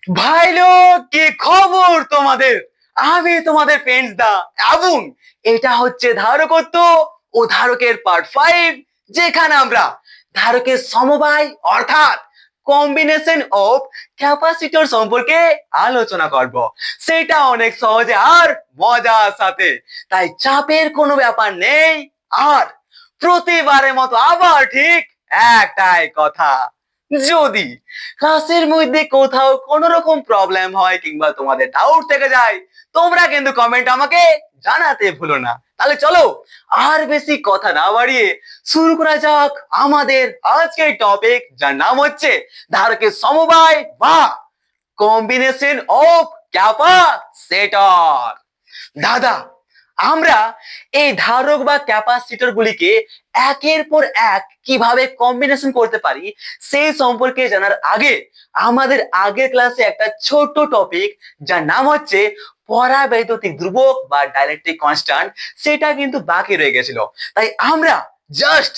ভাই লোক কি খবর তোমাদের? আমি তোমাদের ফ্রেন্ডস দা এবং এটা হচ্ছে ধারকত্ব ও ধারকের পার্ট 5, যেখানে আমরা ধারকের সমবায় অর্থাৎ কম্বিনেশন অফ ক্যাপাসিটর সম্পর্কে আলোচনা করব। সেটা অনেক সহজে আর মজার সাথে, তাই চাপের কোনো ব্যাপার নেই। আর প্রতিবারের মতো আবার ঠিক একটাই কথা, যদি ক্লাসের মধ্যে কোথাও কোনো রকম প্রবলেম হয় কিংবা তোমাদের ডাউট থেকে যায়, তোমরা কিন্তু কমেন্ট আমাকে জানাতে ভুলো না। তাহলে চলো আর বেশি কথা না বাড়িয়ে শুরু করা যাক আমাদের আজকের টপিক, যার নাম হচ্ছে ধারকের সমবায় বা কম্বিনেশন অফ ক্যাপাসিটর। দাদা, আমরা এই ধারক বা ক্যাপাসিটর গুলিকে একের পর এক কিভাবে কম্বিনেশন করতে পারি সেই সম্পর্কে জানার আগে আমাদের আগের ক্লাসে একটা ছোট টপিক, যার নাম হচ্ছে পরাবৈদ্যুতিক ধ্রুবক বা ডাইলেকট্রিক কনস্ট্যান্ট, সেটা কিন্তু বাকি রয়ে গেছিল। তাই আমরা জাস্ট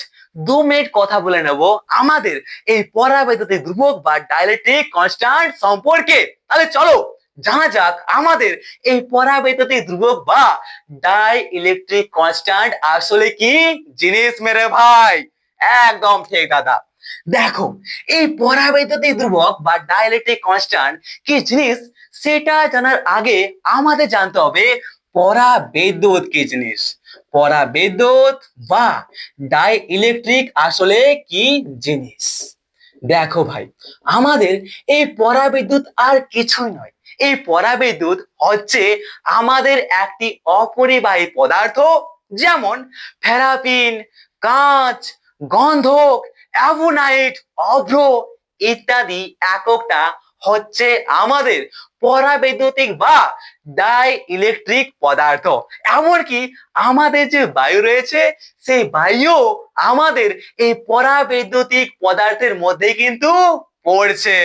2 মিনিট কথা বলে নেব আমাদের এই পরাবৈদ্যুতিক ধ্রুবক বা ডাইলেকট্রিক কনস্ট্যান্ট সম্পর্কে। তাহলে চলো জানা যাক আমাদের এই পরাবৈদ্যুতিক ধ্রুবক বা ডাই ইলেকট্রিক কনস্ট্যান্ট আসলে কি জিনিস মেরে ভাই। একদম ঠিক দাদা। দেখো, এই পরাবৈদ্যুতিক ধ্রুবক বা ডাইইলেকট্রিক কনস্ট্যান্ট কি জিনিস সেটা জানার আগে আমাদের জানতে হবে পরাবিদ্যুৎ কি জিনিস। পরাবিদ্যুৎ বা ডাই ইলেকট্রিক আসলে কি জিনিস। দেখো ভাই, আমাদের এই পরাবিদ্যুৎ আর কিছুই নয়। এই পরাবিদ্যুৎ হচ্ছে আমাদের একটি অপরিবাহী পদার্থ, যেমন ফেরাপিন, কাঁচ, গন্ধক, অ্যাভোনাইট, অভ্র ইত্যাদি এককটা হচ্ছে আমাদের পরাবৈদ্যুতিক বা ডাই ইলেকট্রিক পদার্থ। এমনকি আমাদের যে বায়ু রয়েছে সেই বায়ু আমাদের এই পরাবৈদ্যুতিক পদার্থের মধ্যে কিন্তু পড়ছে।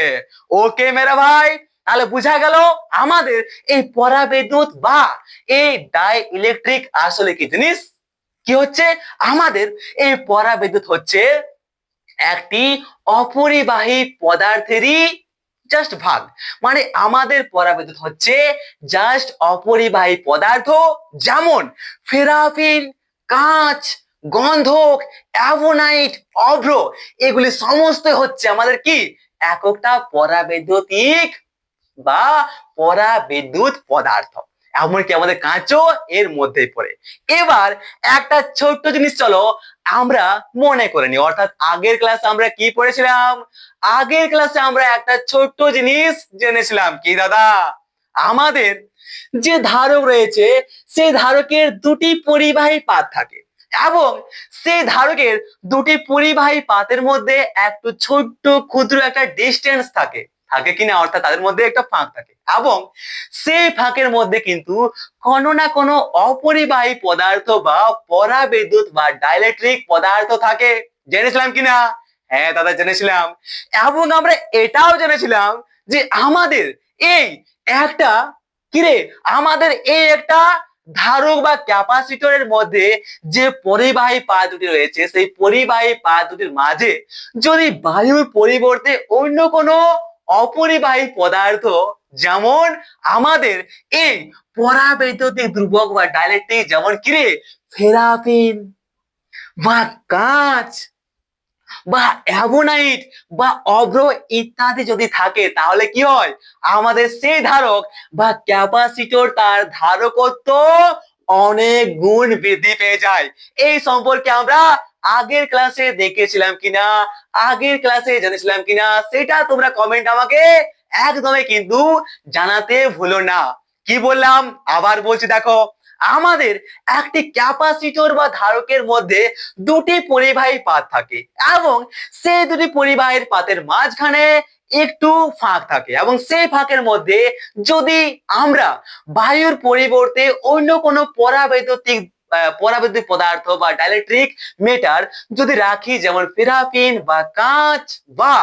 ওকে মেরা ভাই, তাহলে বুঝা গেল আমাদের এই পরাবিদ্যুৎ বা এই ডাই ইলেকট্রিক আসলে কি জিনিস। কি হচ্ছে আমাদের এই পরাবিদ্যুৎ হচ্ছে একটি অপরিবাহী পদার্থেরই জাস্ট ভাগ। মানে আমাদের পরাবিদ্যুৎ হচ্ছে জাস্ট অপরিবাহী পদার্থ, যেমন ফেরাফিন, কাঁচ, গন্ধক, অ্যাভোনাইট, অভ্র এগুলি সমস্ত হচ্ছে আমাদের কি এককটা পরাবৈদ্যুতিক বা পরাবিদ্যুৎ পদার্থ। এমনকি আমাদের কাঁচও এর মধ্যেই পড়ে। এবার একটা ছোট্ট জিনিস চলো আমরা মনে করে নিই, অর্থাৎ আগের ক্লাসে আমরা কি পড়েছিলাম? আগের ক্লাসে আমরা একটা ছোট্ট জিনিস জেনেছিলাম কি দাদা? আমাদের যে ধারক রয়েছে সেই ধারকের দুটি পরিবাহী পাত থাকে এবং সেই ধারকের দুটি পরিবাহী পাতের মধ্যে একটু ছোট্ট ক্ষুদ্র একটা ডিস্টেন্স থাকে, থাকে কিনা, অর্থাৎ তাদের মধ্যে একটা ফাঁক থাকে এবং সেই ফাঁকের মধ্যে কিন্তু কোনো না কোনো অপরিবাহী পদার্থ বা পরাবিদ্যুৎ বা ডাইলেকট্রিক পদার্থ থাকে। জেনেছিলাম কিনা? হ্যাঁ দাদা জেনেছিলাম। এবং আমরা এটাও জেনেছিলাম যে আমাদের এই একটা কিরে আমাদের এই একটা ধারক বা ক্যাপাসিটরের মধ্যে যে পরিবাহী পা দুটি রয়েছে সেই পরিবাহী পা দুটির মাঝে যদি বায়ুর পরিবর্তে অন্য কোনো অপরিবাহী পদার্থ, যেমন আমাদের এই পরাবৈদ্যুতিক ধ্রুবক বা ডাইলেকট্রিক, যেমন কিরে ফেরাফিন বা কাঁচ বা অ্যাভোনাইট বা অভ্র ইত্যাদি যদি থাকে, তাহলে কি হয় আমাদের সেই ধারক বা ক্যাপাসিটর তার ধারকত্ব অনেক গুণ বৃদ্ধি পেয়ে যায়। এই সম্পর্কে আমরা আগের ক্লাসে দেখেছিলাম কিনা, আগের ক্লাসে জেনেছিলাম কিনা, সেটা তোমরা কমেন্ট আমাকে একদমই কিন্তু জানাতে ভুলো না। কি বললাম আবার বলছি, দেখো আমাদের একটি ক্যাপাসিটর বা ধারকের মধ্যে দুটি পরিবাহী পাত থাকে এবং সেই দুটি পরিবাহীর পাতের মাঝখানে একটু ফাঁক থাকে এবং সেই ফাঁকের মধ্যে যদি আমরা বায়ুর পরিবর্তে অন্য কোনো পরাবৈদ্যুতিক পদার্থ বা ডাইলেকট্রিক মেটার যদি রাখি, যেমন ফেরাফিন বা কাঁচ বা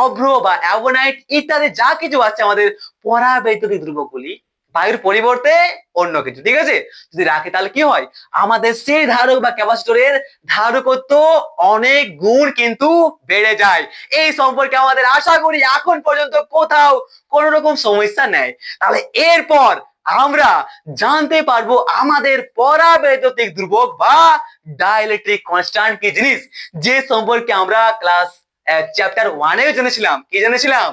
অভ্র বা অ্যাভোনাইট ইত্যাদি যা কিছু আছে আমাদের পরাবৈদ্যুতিক ধ্রুবকগুলি, বায়ুর পরিবর্তে অন্য কিছু, ঠিক আছে? যদি রাখি তাহলে কি হয়, আমাদের সেই ধারক বা ক্যাপাসিটরের ধারকত্ব অনেক গুণ কিন্তু বেড়ে যায়। এই সম্পর্কে আমাদের আশা করি এখন পর্যন্ত কোথাও কোন রকম সমস্যা নেই। তাহলে এরপর আমরা জানতে পারবো আমাদের পরাবৈদ্যুতিক ধ্রুবক বা ডাইইলেকট্রিক কনস্ট্যান্ট কি জিনিস, যে সম্পর্কে আমরা ক্লাস চ্যাপ্টার 1 এ জেনেছিলাম। কি জেনেছিলাম?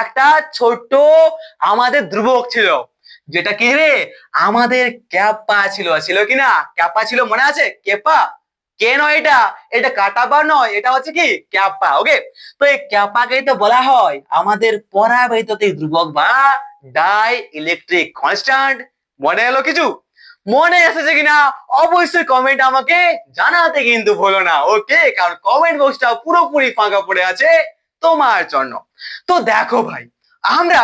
একটা ছোট্ট আমাদের ধ্রুবক ছিল, যেটা কি রে, আমাদের ক্যাপা ছিল। ছিল কি না? ক্যাপা ছিল, মনে আছে? ক্যাপা কে নয়, এটা এটা কাটাবা নয়, এটা হচ্ছে কি ক্যাপা। ওকে, তো এই ক্যাপাকেই তো বলা হয় আমাদের পরাবৈদ্যুতিক ধ্রুবক বা ডাই ইলেকট্রিক কনস্ট্যান্ট। মনে এলো কিছু? মনে এসেছে কিনা অবশ্যই কমেন্ট আমাকে জানাতে কিন্তু ভুলো না। ওকে, কারণ কমেন্ট বক্সটা পুরোপুরি ফাঁকা পড়ে আছে তোমার জন্য। তো দেখো ভাই, আমরা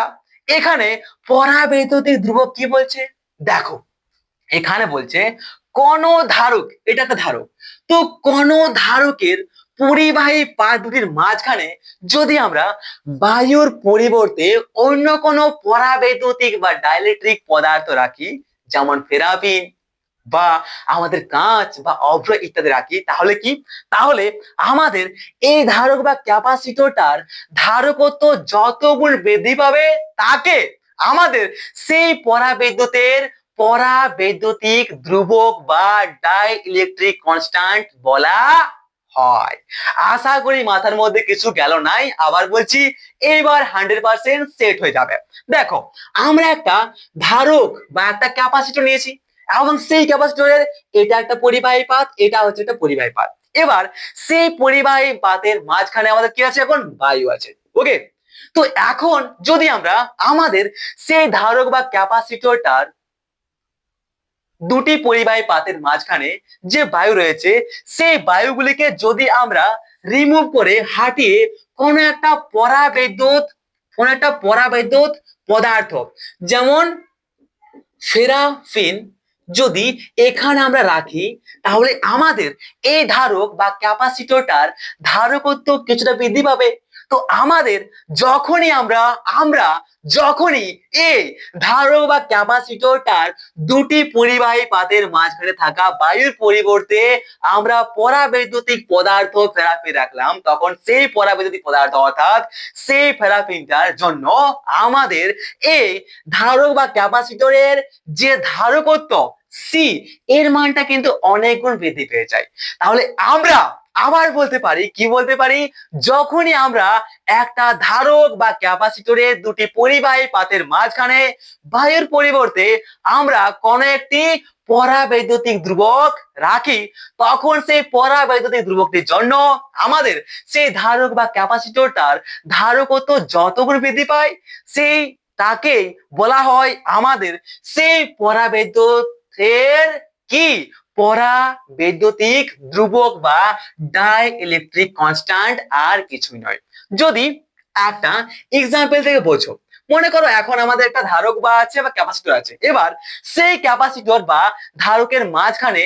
এখানে পরাবৈদ্যুতিক ধ্রুবক কি বলছে দেখো। এখানে বলছে কোন ধারক, এটা একটা ধারক, তো কোন ধারকের পরিবাহী পাত দুটির মাঝখানে যদি আমরা বায়ুর পরিবর্তে অন্য কোনো পরাবৈদ্যুতিক বা ডাইইলেকট্রিক পদার্থ রাখি, যেমন ফেরাফিন বা আমাদের কাঁচ বা অভ্র ইত্যাদি রাখি, তাহলে কি, তাহলে আমাদের এই ধারক বা ক্যাপাসিটরটার ধারকত্ব যত গুণ বৃদ্ধি পাবে, তাকে আমাদের সেই পরাবৈদ্যুতিক ধ্রুবক বা ডাই ইলেকট্রিক কনস্ট্যান্ট বলা হয়। আশা করি মাথার মধ্যে কিছু গেল নাই। আবার বলছি, এবার 100% সেট হয়ে যাবে। দেখো, আমরা একটা ধারক বা একটা ক্যাপাসিটর নিয়েছি, এবং সেই ক্যাপাসিটরের এটা একটা পরিবাহী পাত, এটা হচ্ছে একটা পরিবাহী পাত। এবার সেই পরিবাহী পাতের মাঝখানে আমাদের কি আছে? এখন বায়ু আছে। ওকে, তো এখন যদি আমরা আমাদের সেই ধারক বা ক্যাপাসিটরটার দুটি পরিবাহী পাতের মাঝখানে যে বায়ু রয়েছে, সেই বায়ুগুলিকে যদি আমরা রিমুভ করে হাটিয়ে কোনো একটা পরাবৈদ্যুত পদার্থ, যেমন ফেরাফিন, যদি এখানে আমরা রাখি, তাহলে আমাদের এই ধারক বা ক্যাপাসিটরটার ধারকত্ব কিছুটা বৃদ্ধি পাবে। তো আমাদের যখনই আমরা যখনই এই ধারক বা ক্যাপাসিটরটার দুটি পরিবাহী পাতের মাঝখানে থাকা বায়ুর পরিবর্তে আমরা পরাবৈদ্যুতিক পদার্থ ফেরাফিন রাখলাম, তখন সেই পরাবৈদ্যুতিক পদার্থ অর্থাৎ সেই ফেরাফিনটার জন্য আমাদের এই ধারক বা ক্যাপাসিটরের যে ধারকত্ব সি, এর মানটা কিন্তু অনেক গুণ বৃদ্ধি পেয়ে যায়। তাহলে আমরা আবার বলতে পারি, কি বলতে পারি, যখনই আমরা একটা ধারক বা ক্যাপাসিটরের দুটি পরিবাহী পাতের মাঝখানে বায়ুর পরিবর্তে আমরা কোন একটি পরাবৈদ্যুতিক ধ্রুবক রাখি, তখন সেই পরাবৈদ্যুতিক ধ্রুবকটির জন্য আমাদের সেই ধারক বা ক্যাপাসিটরটার ধারকত্ব যত গুণ বৃদ্ধি পায়, সেই তাকেই বলা হয় আমাদের সেই পরাবৈদ্যুতের কি, পরাবৈদ্যুতিক ধ্রুবক বা ডাই ইলেকট্রিক কনস্ট্যান্ট, আর কিছুই নয়। যদি একটা এক্সাম্পল থেকে বোঝো, মনে করো এখন আমাদের একটা ধারক বা আছে বা ক্যাপাসিটর আছে, এবার সেই ক্যাপাসিটর বা ধারকের মাঝখানে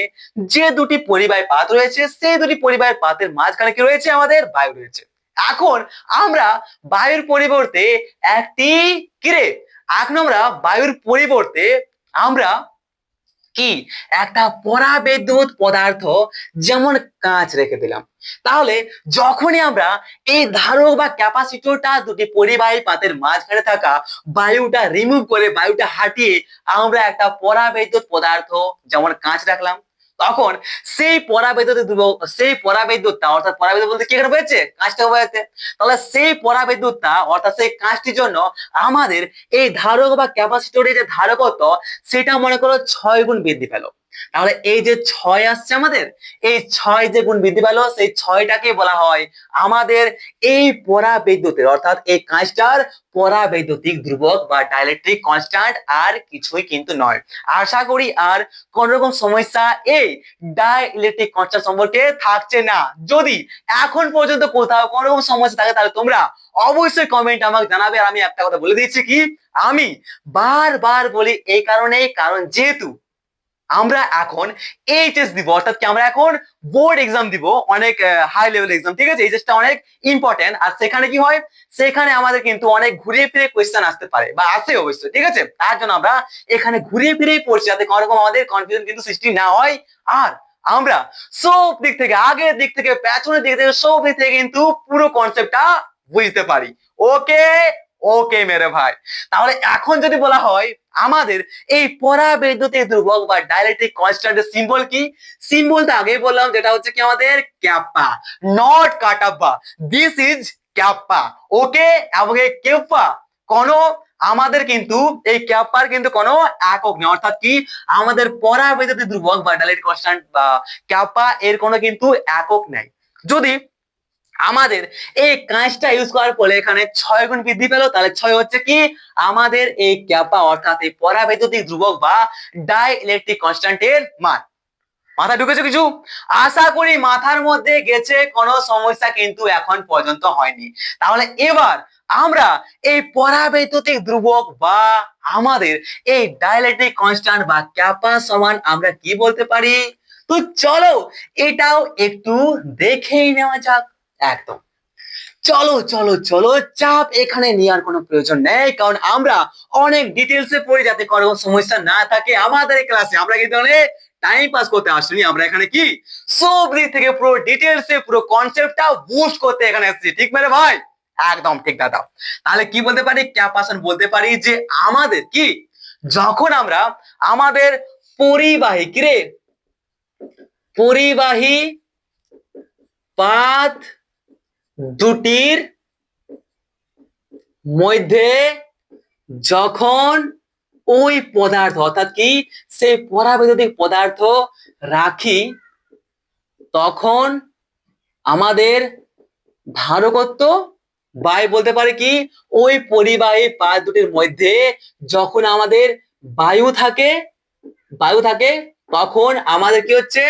যে দুটি পরিবাহী পাত রয়েছে, সেই দুটি পরিবাহী পাতের মাঝখানে কি রয়েছে? আমাদের বায়ু রয়েছে। এখন আমরা বায়ুর পরিবর্তে একটি কিরে, এখন আমরা বায়ুর পরিবর্তে আমরা কি একটা পরাবৈদ্যুত পদার্থ যেমন কাঁচ রেখে দিলাম। তাহলে যখনই আমরা এই ধারক বা ক্যাপাসিটরটা দুটি পরিবাহী পাতের মাঝখানে থাকা বায়ুটা রিমুভ করে, বায়ুটা হাটিয়ে আমরা একটা পরাবৈদ্যুত পদার্থ যেমন কাঁচ রাখলাম, তখন সেই পরাবৈদ্যুতটা অর্থাৎ পরাবৈদ্যুত বলতে কি এখানে হয়েছে? কাঁচটা হয়েছে। তাহলে সেই পরাবৈদ্যুতটা অর্থাৎ সেই কাঁচটির জন্য আমাদের এই ধারক বা ক্যাপাসিটরের যে ধারকত্ব, সেটা মনে করো 6 গুণ বৃদ্ধি পেল। তাহলে এই যে 6 আসছে আমাদের, এই 6 যে গুণ বৃদ্ধি পেল, সেই 6টাকে বলা হয় আমাদের এই পরাবৈদ্যুতের অর্থাৎ এই কাঁচটার পরাবৈদ্যুতিক ধ্রুবক বা ডাইইলেকট্রিক কনস্ট্যান্ট, আর কিছুই কিন্তু নয়। আশা করি আর কোন রকম সমস্যা এই ডাই ইলেকট্রিক কনস্ট্যান্ট সম্পর্কে থাকছে না। যদি এখন পর্যন্ত কোথাও কোন রকম সমস্যা থাকে, তাহলে তোমরা অবশ্যই কমেন্ট আমাকে জানাবে। আর আমি একটা কথা বলে দিচ্ছি, কি আমি বারবার বলি এই কারণে, কারণ যেহেতু আমরা এখন এইচএস দিব, অর্থাৎ কি আমরা এখন বোর্ড এক্সাম দিব, অনেক হাই লেভেল এক্সাম, ঠিক আছে? এইচএসটা অনেক ইম্পর্টেন্ট। আর সেখানে কি হয়, সেখানে আমাদের কিন্তু অনেক ঘুরিয়ে ফিরে কোয়েশ্চেন আসতে পারে বা আসে অবশ্যই, ঠিক আছে? তার জন্য আমরা এখানে ঘুরিয়ে ফিরেই পড়ছি, যাতে কোনো রকম আমাদের কনফিউশন কিন্তু সৃষ্টি না হয়। আর আমরা সব দিক থেকে, আগের দিক থেকে পেছনের দিক থেকে, সব দিক থেকে কিন্তু পুরো কনসেপ্টটা বুঝতে পারি। ওকে ওকে মেরে ভাই, তাহলে এখন যদি বলা হয় আমাদের এই পরাবৈদ্যুতিক ধ্রুবক বা ডাইলেকট্রিক কনস্ট্যান্টের সিম্বল কি? সিম্বলটা আগেই বললাম, যেটা হচ্ছে কি আমাদের ক্যাপা, নট কাটাপ্পা। দিস ইজ ক্যাপা। ওকে, এবং এই ক্যাপা কোন আমাদের কিন্তু এই ক্যাপার কিন্তু কোনো একক নেই, অর্থাৎ কি আমাদের পরাবৈদ্যুতিক ধ্রুবক বা ডাইলেকট্রিক কনস্ট্যান্ট বা ক্যাপা এর কোনো কিন্তু একক নেই। যদি আমাদের এই কাঁচটা ইউজ করার ফলে এখানে 6 গুণ বৃদ্ধি পেল, তাহলে 6 হচ্ছে কি আমাদের এই ক্যাপা, অর্থাৎ এই পরাবৈদ্যুতিক ধ্রুবক বা ডাই ইলেকট্রিক কনস্ট্যান্টের মান। মাথা ঢুকেছে কিছু? আশা করি মাথার মধ্যে গেছে, কোনো সমস্যা কিন্তু এখন পর্যন্ত হয়নি। তাহলে এবার আমরা এই পরাবৈদ্যুতিক ধ্রুবক বা আমাদের এই ডাইলেকট্রিক কনস্ট্যান্ট বা ক্যাপা সমান আমরা কি বলতে পারি? তো চলো এটাও একটু দেখেই নেওয়া যাক। একদম, চলো চলো চলো, চাপ এখানে নেওয়ার কোনো প্রয়োজন নেই, কারণ আমরা অনেক ডিটেলসে পড়ে, যাতে কোনো সমস্যা না থাকে আমাদের এই ক্লাসে। আমরা কিন্তু টাইম পাস করতে আসিনি, আমরা এখানে কি সব দিক থেকে পুরো ডিটেলসে পুরো কনসেপ্টটা বুস্ট করতে এখানে এসেছি, ঠিক মেরে ভাই? একদম ঠিক দাদা। তাহলে কি বলতে পারি? ক্যাপাসন বলতে পারি যে আমাদের কি, যখন আমরা আমাদের পরিবাহী কিরে পরিবাহী পাত দুটির মধ্যে যখন ওই পদার্থ, অর্থাৎ কি সেই পরাবৈদ্যুতিক পদার্থ রাখি, তখন আমাদের ধারকত্ব বাই বলতে পারে কি ওই পরিবাহী পাত দুটির মধ্যে যখন আমাদের বায়ু থাকে, তখন আমাদের কি হচ্ছে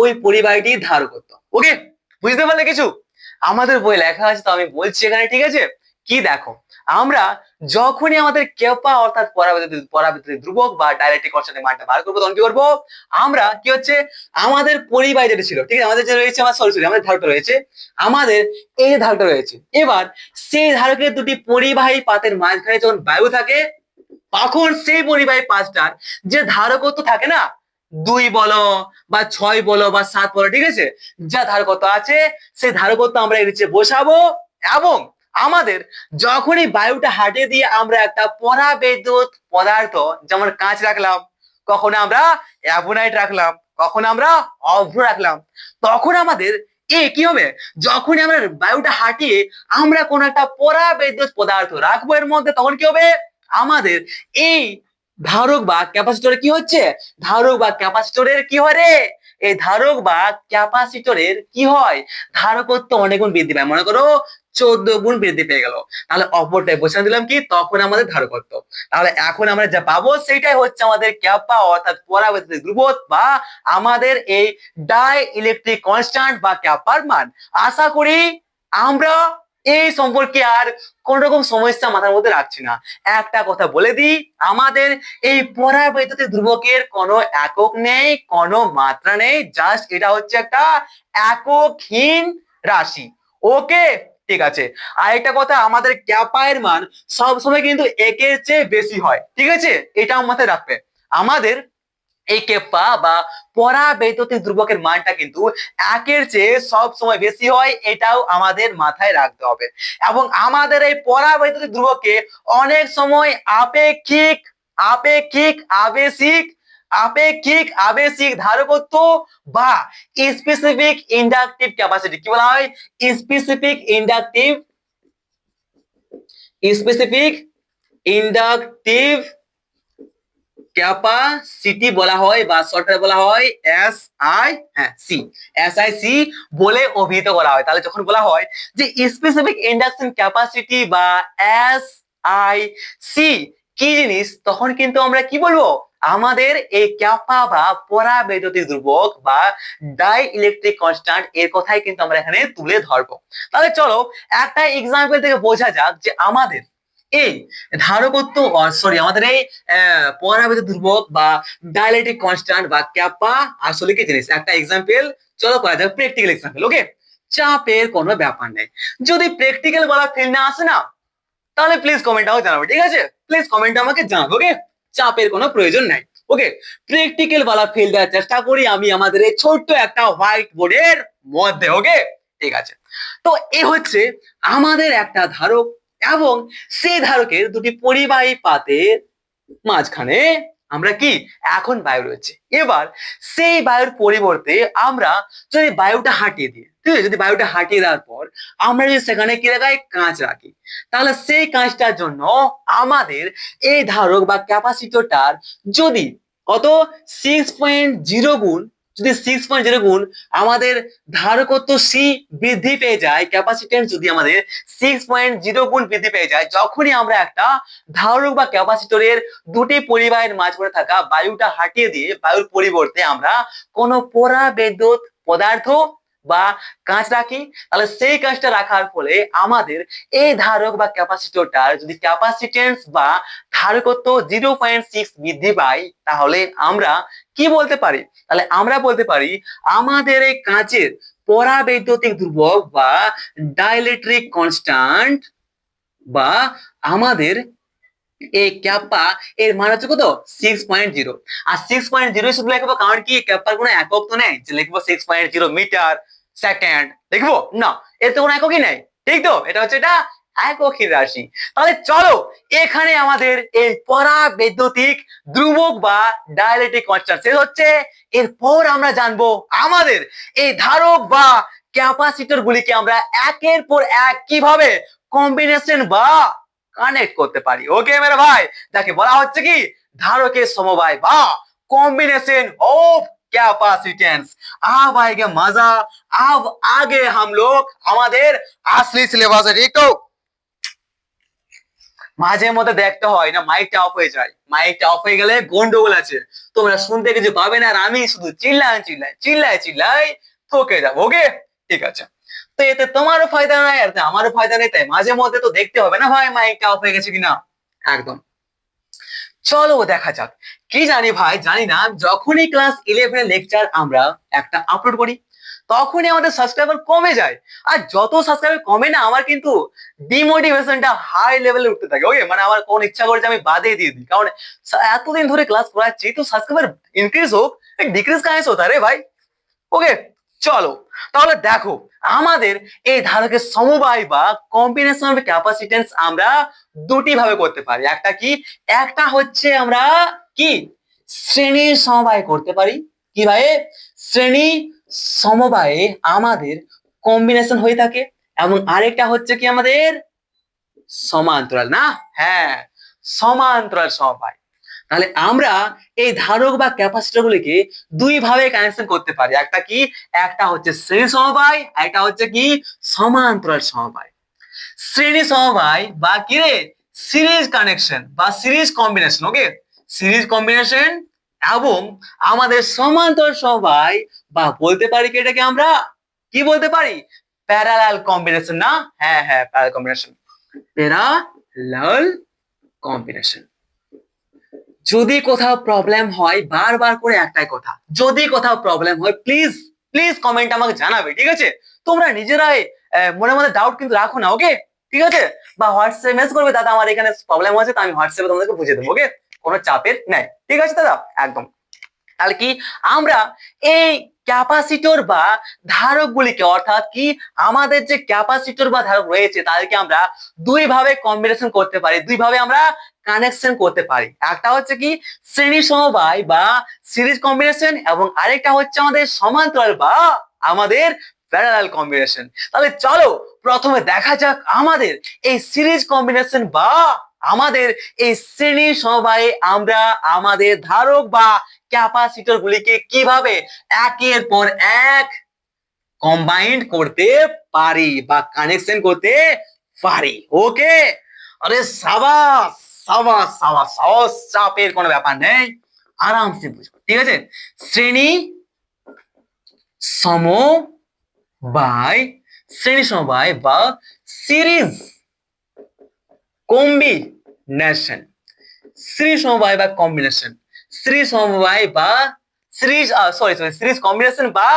ওই পরিবাহীটির ধারকত্ব। ওকে, বুঝতে পারলে কিছু? আমাদের বই লেখা আছে, তো আমি বলছি এখানে, ঠিক আছে? কি দেখো, আমরা যখনই আমাদের ক্যাপা অর্থাৎ পরাবৈদ্যুতিক ধ্রুবক বা ডাইলেকট্রিক কনস্ট্যান্টের মানটা বার করবো, তখন কি করবো? আমরা কি হচ্ছে আমাদের পরিবাহী যেটা ছিল, ঠিক আছে, আমাদের যে রয়েছে, আমার সরি আমাদের ধারকটা রয়েছে, আমাদের এই ধারকটা রয়েছে। এবার সেই ধারকের দুটি পরিবাহী পাতের মাঝখানে যখন বায়ু থাকে, তখন সেই পরিবাহী পাঁচটার যে ধারকত্ব থাকে না, 2 বলো বা 6 বলো বা 7 বলো, ঠিক আছে, যা ধারকত্ব আছে সেই ধারকত্ব আমরা এর নিচে বসাবো। এবং আমাদের যখনই বায়ুটা হাঁটিয়ে দিয়ে আমরা একটা পরাবৈদ্যুত পদার্থ, যেমন কাঁচ রাখলাম, কখনো আমরা অ্যাবোনাইট রাখলাম, কখনো আমরা অভ্র রাখলাম, তখন আমাদের কি হবে? যখনই আমরা বায়ুটা হাঁটিয়ে আমরা কোন একটা পরাবৈদ্যুত পদার্থ রাখবো এর মধ্যে, তখন কি হবে? আমাদের এই ধারক বা ক্যাপাসিটরে কি হচ্ছে? ধারক বা ক্যাপাসিটরের কি হয় রে? এই ধারক বা ক্যাপাসিটরের কি হয়? ধারকত্ব অনেক গুণ বৃদ্ধি পায়। মনে করো 14 গুণ বৃদ্ধি পেয়ে গেল। তাহলে অপরটায় বসিয়ে দিলাম কি, তখন আমাদের ধারকত্ব। তাহলে এখন আমরা যা পাবো সেটাই হচ্ছে আমাদের ক্যাপা, অর্থাৎ পরাবৈদ্যুতিক ধ্রুবক বা আমাদের এই ডাই ইলেকট্রিক কনস্ট্যান্ট বা ক্যাপার মান। আশা করি আমরা এই সম্পর্কে আর কোন রকম সমস্যা মাথার মধ্যে রাখছি না। একটা কথা বলে দিই, আমাদের এই পরাবৈদ্যুতিক ধ্রুবকের কোনো একক নেই, কোনো মাত্রা নেই, জাস্ট এটা হচ্ছে একটা এককহীন রাশি। ওকে, ঠিক আছে। আর একটা কথা, আমাদের ক্যাপা এর মান সবসময় কিন্তু একের চেয়ে বেশি হয়, ঠিক আছে? এটা মাথায় রাখবে। আমাদের এই ক্যাপা বা পরাবৈদ্যুতিক ধ্রুবকের মানটা কিন্তু একের চেয়ে সব সময় বেশি হয়, এটাও আমাদের মাথায় রাখতে হবে। এবং আমাদের এই পরাবৈদ্যুতিক ধ্রুবকে অনেক সময় আপেক্ষিক আপেক্ষিক আবেশিক আপেক্ষিক আবেশিক ধারকত্ব বা স্পেসিফিক ইন্ডাকটিভ ক্যাপাসিটি কি বলা হয়? স্পেসিফিক ইন্ডাকটিভ ক্যাপাসিটি বলা হয়, বা শর্টকাটে বলা হয় এসআইসি বলে অভিহিত করা হয়। তাহলে যখন বলা হয় যে স্পেসিফিক ইন্ডাকশন ক্যাপাসিটি বা এসআইসি কি জিনিস, তখন কিন্তু আমরা কি বলবো? আমাদের এই ক্যাপা বা পরাবৈদ্যুতিক ধ্রুবক বা ডাই ইলেকট্রিক কনস্ট্যান্ট এর কথাই কিন্তু আমরা এখানে তুলে ধরবো। তাহলে চলো একটা এক্সাম্পল থেকে বোঝা যাক যে আমাদের এই ধারকত্ব সরি আমাদের এই পরাবিদ্যুৎ ধ্রুবক বা ডাইলেকট্রিক কনস্ট্যান্ট বা ক্যাপা আসলে কি জিনিস, একটা এক্সাম্পল চলো করা যাক, প্র্যাকটিক্যাল এক্সাম্পল। ওকে, চাপের কোনো ব্যাপার নেই। যদি প্র্যাকটিক্যাল বলা ফিল না আসে না, তাহলে প্লিজ কমেন্ট আমাকে জানাবে, ঠিক আছে? প্লিজ কমেন্ট আমাকে জানাবে। ওকে, চাপের কোনো প্রয়োজন নাই। ওকে, প্র্যাকটিক্যাল বলা ফিল দেওয়ার চেষ্টা করি আমি আমাদের এই ছোট্ট একটা হোয়াইট বোর্ডের মধ্যে। ওকে, ঠিক আছে। তো এ হচ্ছে আমাদের একটা ধারক এবং সেই ধারকের দুটি পরিবাহী পাতের মাঝখানে আমরা কি এখন বায়ু রয়েছে। এবার সেই বায়ুর পরিবর্তে আমরা যদি বায়ুটা হাঁটিয়ে দিই, ঠিক আছে, যদি বায়ুটা হাঁটিয়ে দেওয়ার পর আমরা যদি সেখানে কি লাগাই, কাঁচ রাখি, তাহলে সেই কাঁচটার জন্য আমাদের এই ধারক বা ক্যাপাসিটরটার যদি কত 6.0 গুণ, যদি 6.0 গুণ আমাদের ধারকত্ব সি বৃদ্ধি পেয়ে যায়, ক্যাপাসিটেন্স যদি আমাদের 6.0 গুণ বৃদ্ধি পেয়ে যায়, যখনই আমরা একটা ধারক বা ক্যাপাসিটরের দুটি পরিবাহের মাঝখানে থাকা বায়ুটা হাঁটিয়ে দিয়ে বায়ুর পরিবর্তে আমরা কোনো পরাবিদ্যুৎ পদার্থ বা কাঁচ রাখি, তাহলে সেই কাঁচটা রাখার ফলে আমাদের এই ধারক বা ক্যাপাসিটরটার যদি ক্যাপাসিটেন্স বা ধারকত্ব 0.6 বৃদ্ধি পায়, তাহলে আমরা কি বলতে পারি? তাহলে আমরা বলতে পারি আমাদের এই কাঁচের পরাবৈদ্যুতিক ধ্রুবক বা ডাইলেকট্রিক কনস্ট্যান্ট বা আমাদের এই ক্যাপা এর মান হচ্ছে কত, 6.0। আর 6.0 শুধু লিখবো কারণ কি ক্যাপার কোনো একক তো নেই যে লিখবো 6.0 মিটার সেকেন্ড, লিখবো না, এর তো কোনো এককই নেই, ঠিক তো? এটা হচ্ছে এটা এককই রাশি। তাহলে চলো এখানে আমাদের এই পরাবৈদ্যুতিক ধ্রুবক বা ডাইলেকট্রিক কনস্ট্যান্ট শেষ হচ্ছে। এরপর আমরা জানবো আমাদের এই ধারক বা ক্যাপাসিটর গুলিকে আমরা একের পর এক কিভাবে কম্বিনেশন বা কানেক্ট করতে পারি। ওকে মেরে भाई, যাকে বলা হচ্ছে কি ধারকের সমবায় বা कॉम्बिनेशन ऑफ कैपेसिटेंस। अब आएगा मजा। अब आगे हम लोग আমাদের আসলি সিলেবাসে, ঠিক তো? মাঝে মধ্যে দেখতে হয় না মাইকটা অফ হয়ে যায়, মাইকটা অফ হয়ে গেলে গন্ডগোল আছে, তোমরা শুনতে কিছু পাবে না আর আমি শুধু চিল্লাই চিল্লাই চিল্লাই চিল্লাই থকে যাবো। ওকে, ঠিক আছে। তো এতে তোমারও ফায়দা নাই আর আমারও ফায়দা নেই, তাই মাঝে মধ্যে তো দেখতে হবে না ভাই মাইকটা অফ হয়ে গেছে কিনা। একদম, চলো দেখা যাক। কি জানি ভাই, জানি না, যখনই ক্লাস 11 লেকচার আমরা একটা আপলোড করি তখনই আমাদের সাবস্ক্রাইবার কমে যায়। আর যত সাবস্ক্রাইবার কমে না আমার কিন্তু ডিমোটিভেশনটা হাই লেভেলে উঠতে থাকে। ওকে, মানে আমার কোন ইচ্ছা করে যে আমি বাদে দিয়ে দিই, কারণ এতদিন ধরে ক্লাস করাচ্ছি তো সাবস্ক্রাইবার ইনক্রিজ হোক, ডিক্রিজ কাহে হতা রে ভাই। ওকে, চলো তাহলে দেখো আমাদের এই ধারকের সমবায় বা কম্বিনেশন অফ ক্যাপাসিটেন্স আমরা দুটি ভাবে করতে পারি। একটা কি, একটা হচ্ছে আমরা কি শ্রেণী সমবায় করতে পারি। কিভাবে? শ্রেণী সমবায়ে আমাদের কম্বিনেশন হয়ে থাকে, এবং আরেকটা হচ্ছে কি আমাদের সমান্তরাল, না? হ্যাঁ, সমান্তরাল সমবায়। তাহলে আমরা এই ধারক বা ক্যাপাসিটর গুলিকে দুই ভাবে কানেকশন করতে পারি। একটা কি, একটা হচ্ছে শ্রেণী সমবায়, একটা হচ্ছে কি সমান্তরাল সমবায়। শ্রেণী সমবায় বা কি রে, সিরিজ কানেকশন বা সিরিজ কম্বিনেশন। ওকে, সিরিজ কম্বিনেশন এবং আমাদের সমান্তরাল সমবায় বা বলতে পারি কি এটাকে আমরা কি বলতে পারি, প্যারালাল কম্বিনেশন, না? হ্যাঁ হ্যাঁ, প্যারালাল কম্বিনেশন, প্যারালাল কম্বিনেশন। যদি কোথাও প্রবলেম হয়, বারবার করে একটাই কথা, যদি কোথাও প্রবলেম হয় প্লিজ প্লিজ কমেন্ট আমাকে জানাবে, ঠিক আছে? তোমরা নিজেরাই মনে মনে ডাউট কিন্তু রাখো না। ওকে, ঠিক আছে? বা হোয়াটসঅ্যাপে মেসেজ করবে, দাদা আমার এখানে প্রবলেম হয়েছে, তো আমি হোয়াটসঅ্যাপে তোমাদেরকে বুঝিয়ে দেবো। ওকে, কোনো চাপের নাই, ঠিক আছে দাদা? একদম। তাহলে কি আমরা এই ক্যাপাসিটর বা ধারক গুলিকে, অর্থাৎ কি আমাদের যে ক্যাপাসিটর বা ধারক রয়েছে তাদেরকে আমরা দুই ভাবে কম্বিনেশন করতে পারি, দুই ভাবে আমরা কানেকশন করতে পারি। একটা হচ্ছে কি শ্রেণী সমবায় বা সিরিজ কম্বিনেশন, এবং আরেকটা হচ্ছে আমাদের সমান্তরাল বা আমাদের প্যারালাল কম্বিনেশন। তাহলে চলো প্রথমে দেখা যাক আমাদের এই সিরিজ কম্বিনেশন বা আমাদের এই শ্রেণী সমবায়ে আমরা আমাদের ধারক বা ক্যাপাসিটর গুলিকে কিভাবে একের পর এক কম্বাইন্ড করতে পারি বা কানেকশন করতে পারি। ওকে, আরে সাবাস সাবাস সাবাস সাবাস, চাপের কোনো ব্যাপার নেই, আরামসে বুঝবো, ঠিক আছে? শ্রেণী সমবায়, শ্রেণী সমবায় বা সিরিজ কম্বিনেশন, সিরিজ সমবায় বা কম্বিনেশন, সিরিজ সমবায় বা সিরিজ সিরিজ কম্বিনেশন বা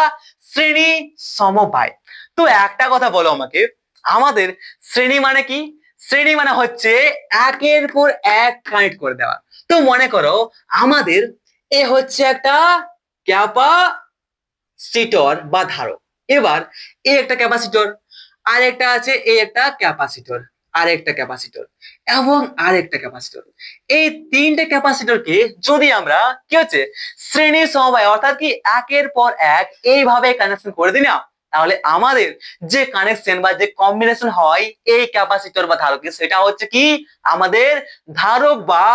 শ্রেণী সমবায়। তো একটা কথা বলো আমাকে, আমাদের শ্রেণী মানে কি? শ্রেণী মানে হচ্ছে একের পর এক কানেক্ট করে দেওয়া। তো মনে করো আমাদের এ হচ্ছে একটা ক্যাপাসিটর বা ধারক। এবার এ একটা ক্যাপাসিটর, আর একটা আছে এই একটা ক্যাপাসিটর, আর একটা ক্যাপাসিটর এবং আরেকটা ক্যাপাসিটর। এই তিনটে ক্যাপাসিটরকে যদি আমরা কি হচ্ছে শ্রেণী সমবায় অর্থাৎ কি একের পর এক এইভাবে কানেকশন করে দিই না, তাহলে আমাদের যে কানেকশন বা যে কম্বিনেশন হয় এই ক্যাপাসিটর বা ধারকে, সেটা হচ্ছে কি আমাদের ধারক বা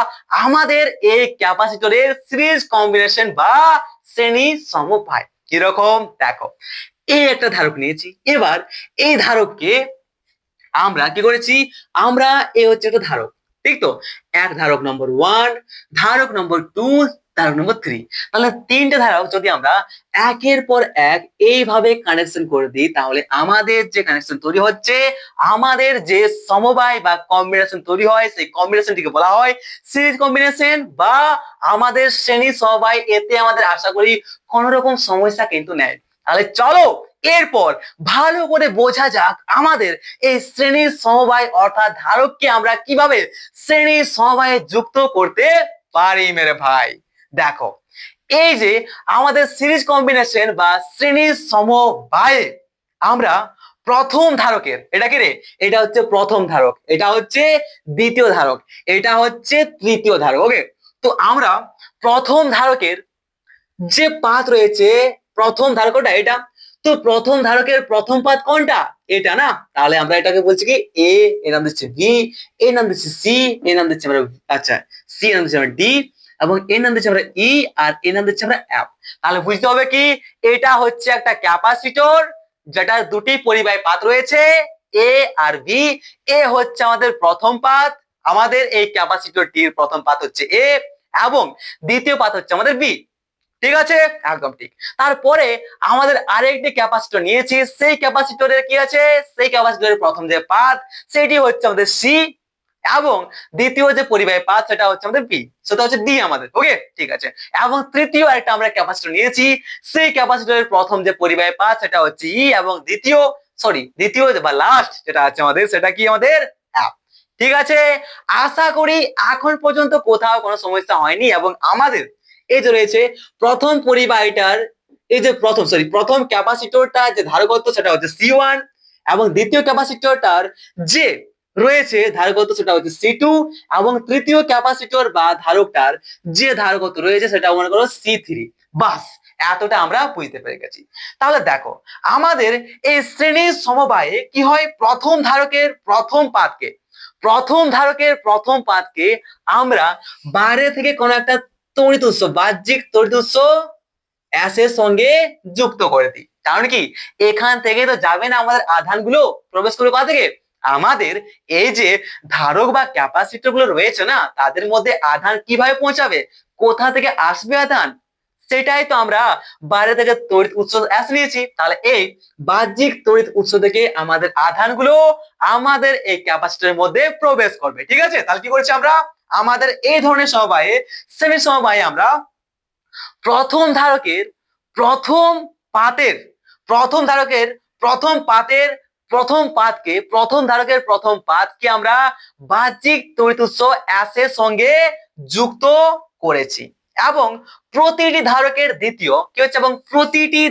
আমাদের এই ক্যাপাসিটরের সিরিজ কম্বিনেশন বা শ্রেণী সমবায়। কিরকম দেখো, এই একটা ধারক নিয়েছি, এবার এই ধারককে আমরা কি করেছি, আমরা এ হচ্ছে একটা ধারক, ঠিক তো? এক ধারক নম্বর 1, ধারক নম্বর 2, ধারক নম্বর 3। তাহলে তিনটে ধারক যদি আমরা একের পর এক এইভাবে কানেকশন করে দিই, তাহলে আমাদের যে কানেকশন তৈরি হচ্ছে, আমাদের যে সমবায় বা কম্বিনেশন তৈরি হয়, সেই কম্বিনেশনটিকে বলা হয় সিরিজ কম্বিনেশন বা আমাদের শ্রেণী সমবায়। এতে আমাদের আশা করি কোন রকম সমস্যা কিন্তু নেই। তাহলে চলো এরপর ভালো করে বোঝা যাক আমাদের এই শ্রেণীর সমবায় অর্থাৎ ধারককে আমরা কিভাবে শ্রেণীর সমবায়ে যুক্ত করতে পারি মেরে ভাই। দেখো, এই যে আমাদের সিরিজ কম্বিনেশন বা শ্রেণীর সমবায়ে আমরা প্রথম ধারকের, এটা কি রে, এটা হচ্ছে প্রথম ধারক, এটা হচ্ছে দ্বিতীয় ধারক, এটা হচ্ছে তৃতীয় ধারক। ওকে, তো আমরা প্রথম ধারকের যে পাত রয়েছে, প্রথম ধারকটা এটা, তো প্রথম ধারকের প্রথম পাত কোনটা? এটা না, তাহলে আমরা এটাকে বলছি কি এ, এর নাম দিচ্ছি বি, এর নাম দিচ্ছি সি, এর নাম দিচ্ছি আমরা আচ্ছা সি এর নাম দিচ্ছি আমরা ডি, এবং এর নাম দিচ্ছি আমরা ই, আর এর নাম দিচ্ছি আমরা এফ। তাহলে বুঝতে হবে কি এটা হচ্ছে একটা ক্যাপাসিটর যেটা দুটি পরিবাহী পাত রয়েছে এ আর বি। এ হচ্ছে আমাদের প্রথম পাত, আমাদের এই ক্যাপাসিটরটির প্রথম পাত হচ্ছে এ, এবং দ্বিতীয় পাত হচ্ছে আমাদের বি। ঠিক আছে, একদম ঠিক। তারপরে আমাদের আরেকটি ক্যাপাসিটর নিয়েছি, সেই ক্যাপাসিটরের কি আছে, সেই ক্যাপাসিটরের প্রথম যে পাত সেটি হচ্ছে আমাদের সি, এবং দ্বিতীয় যে পরিবাহী পাত সেটা হচ্ছে আমাদের বি, সেটা হচ্ছে ডি আমাদের। ওকে, ঠিক আছে। এবং তৃতীয় একটা আমরা ক্যাপাসিটর নিয়েছি, সেই ক্যাপাসিটরের প্রথম যে পরিবাহী পাত সেটা হচ্ছে ই, এবং দ্বিতীয় বা লাস্ট যেটা আছে আমাদের সেটা কি আমাদের এফ। ঠিক আছে, আশা করি এখন পর্যন্ত কোথাও কোনো সমস্যা হয়নি। এবং আমাদের এই যে রয়েছে প্রথম পরিবাহীটার এই যে প্রথম ক্যাপাসিটরটা যে ধারকত্ব সেটা হচ্ছে C1, এবং দ্বিতীয় ক্যাপাসিটরটার যে রয়েছে ধারকত্ব সেটা হচ্ছে C2, এবং তৃতীয় ক্যাপাসিটর বা ধারকটার যে ধারকত্ব রয়েছে সেটা মনে করো C3। বাস, এতটা আমরা বুঝতে পেরে গেছি। তাহলে দেখো আমাদের এই শ্রেণীর সমবায়ে কি হয়, প্রথম ধারকের প্রথম পাতকে আমরা বাইরে থেকে কোন একটা তড়িৎ উৎস, বাহ্যিক তড়িৎ উৎস এস এর সঙ্গে যুক্ত করে দিই। কারণ কি এখান থেকে তো যাবে না আমাদের আধানগুলো, প্রবেশ করবে কোথা থেকে, আমাদের এই যে ধারক বা ক্যাপাসিটর গুলো রয়েছে না, তাদের মধ্যে আধান কিভাবে পৌঁছাবে, কোথা থেকে আসবে আধান, সেটাই তো আমরা বাইরে থেকে তড়িৎ উৎস এস নিয়েছি। তাহলে এই বাহ্যিক তড়িৎ উৎস থেকে আমাদের আধানগুলো আমাদের এই ক্যাপাসিটরের মধ্যে প্রবেশ করবে। ঠিক আছে, তাহলে কি করছি আমরা, আমাদের এই ধরনের সমবায়ে শ্রেণী সমবায়ে আমরা প্রথম ধারকের প্রথম পাতের প্রথম ধারকের প্রথম পাতের প্রথম ধারকের প্রথম পাতকে আমরা বাহ্যিক তড়িৎ উৎস এস এর সঙ্গে যুক্ত করেছি। এবং প্রতিটি ধারকের দ্বিতীয় কি হচ্ছে, এবং প্রতিটি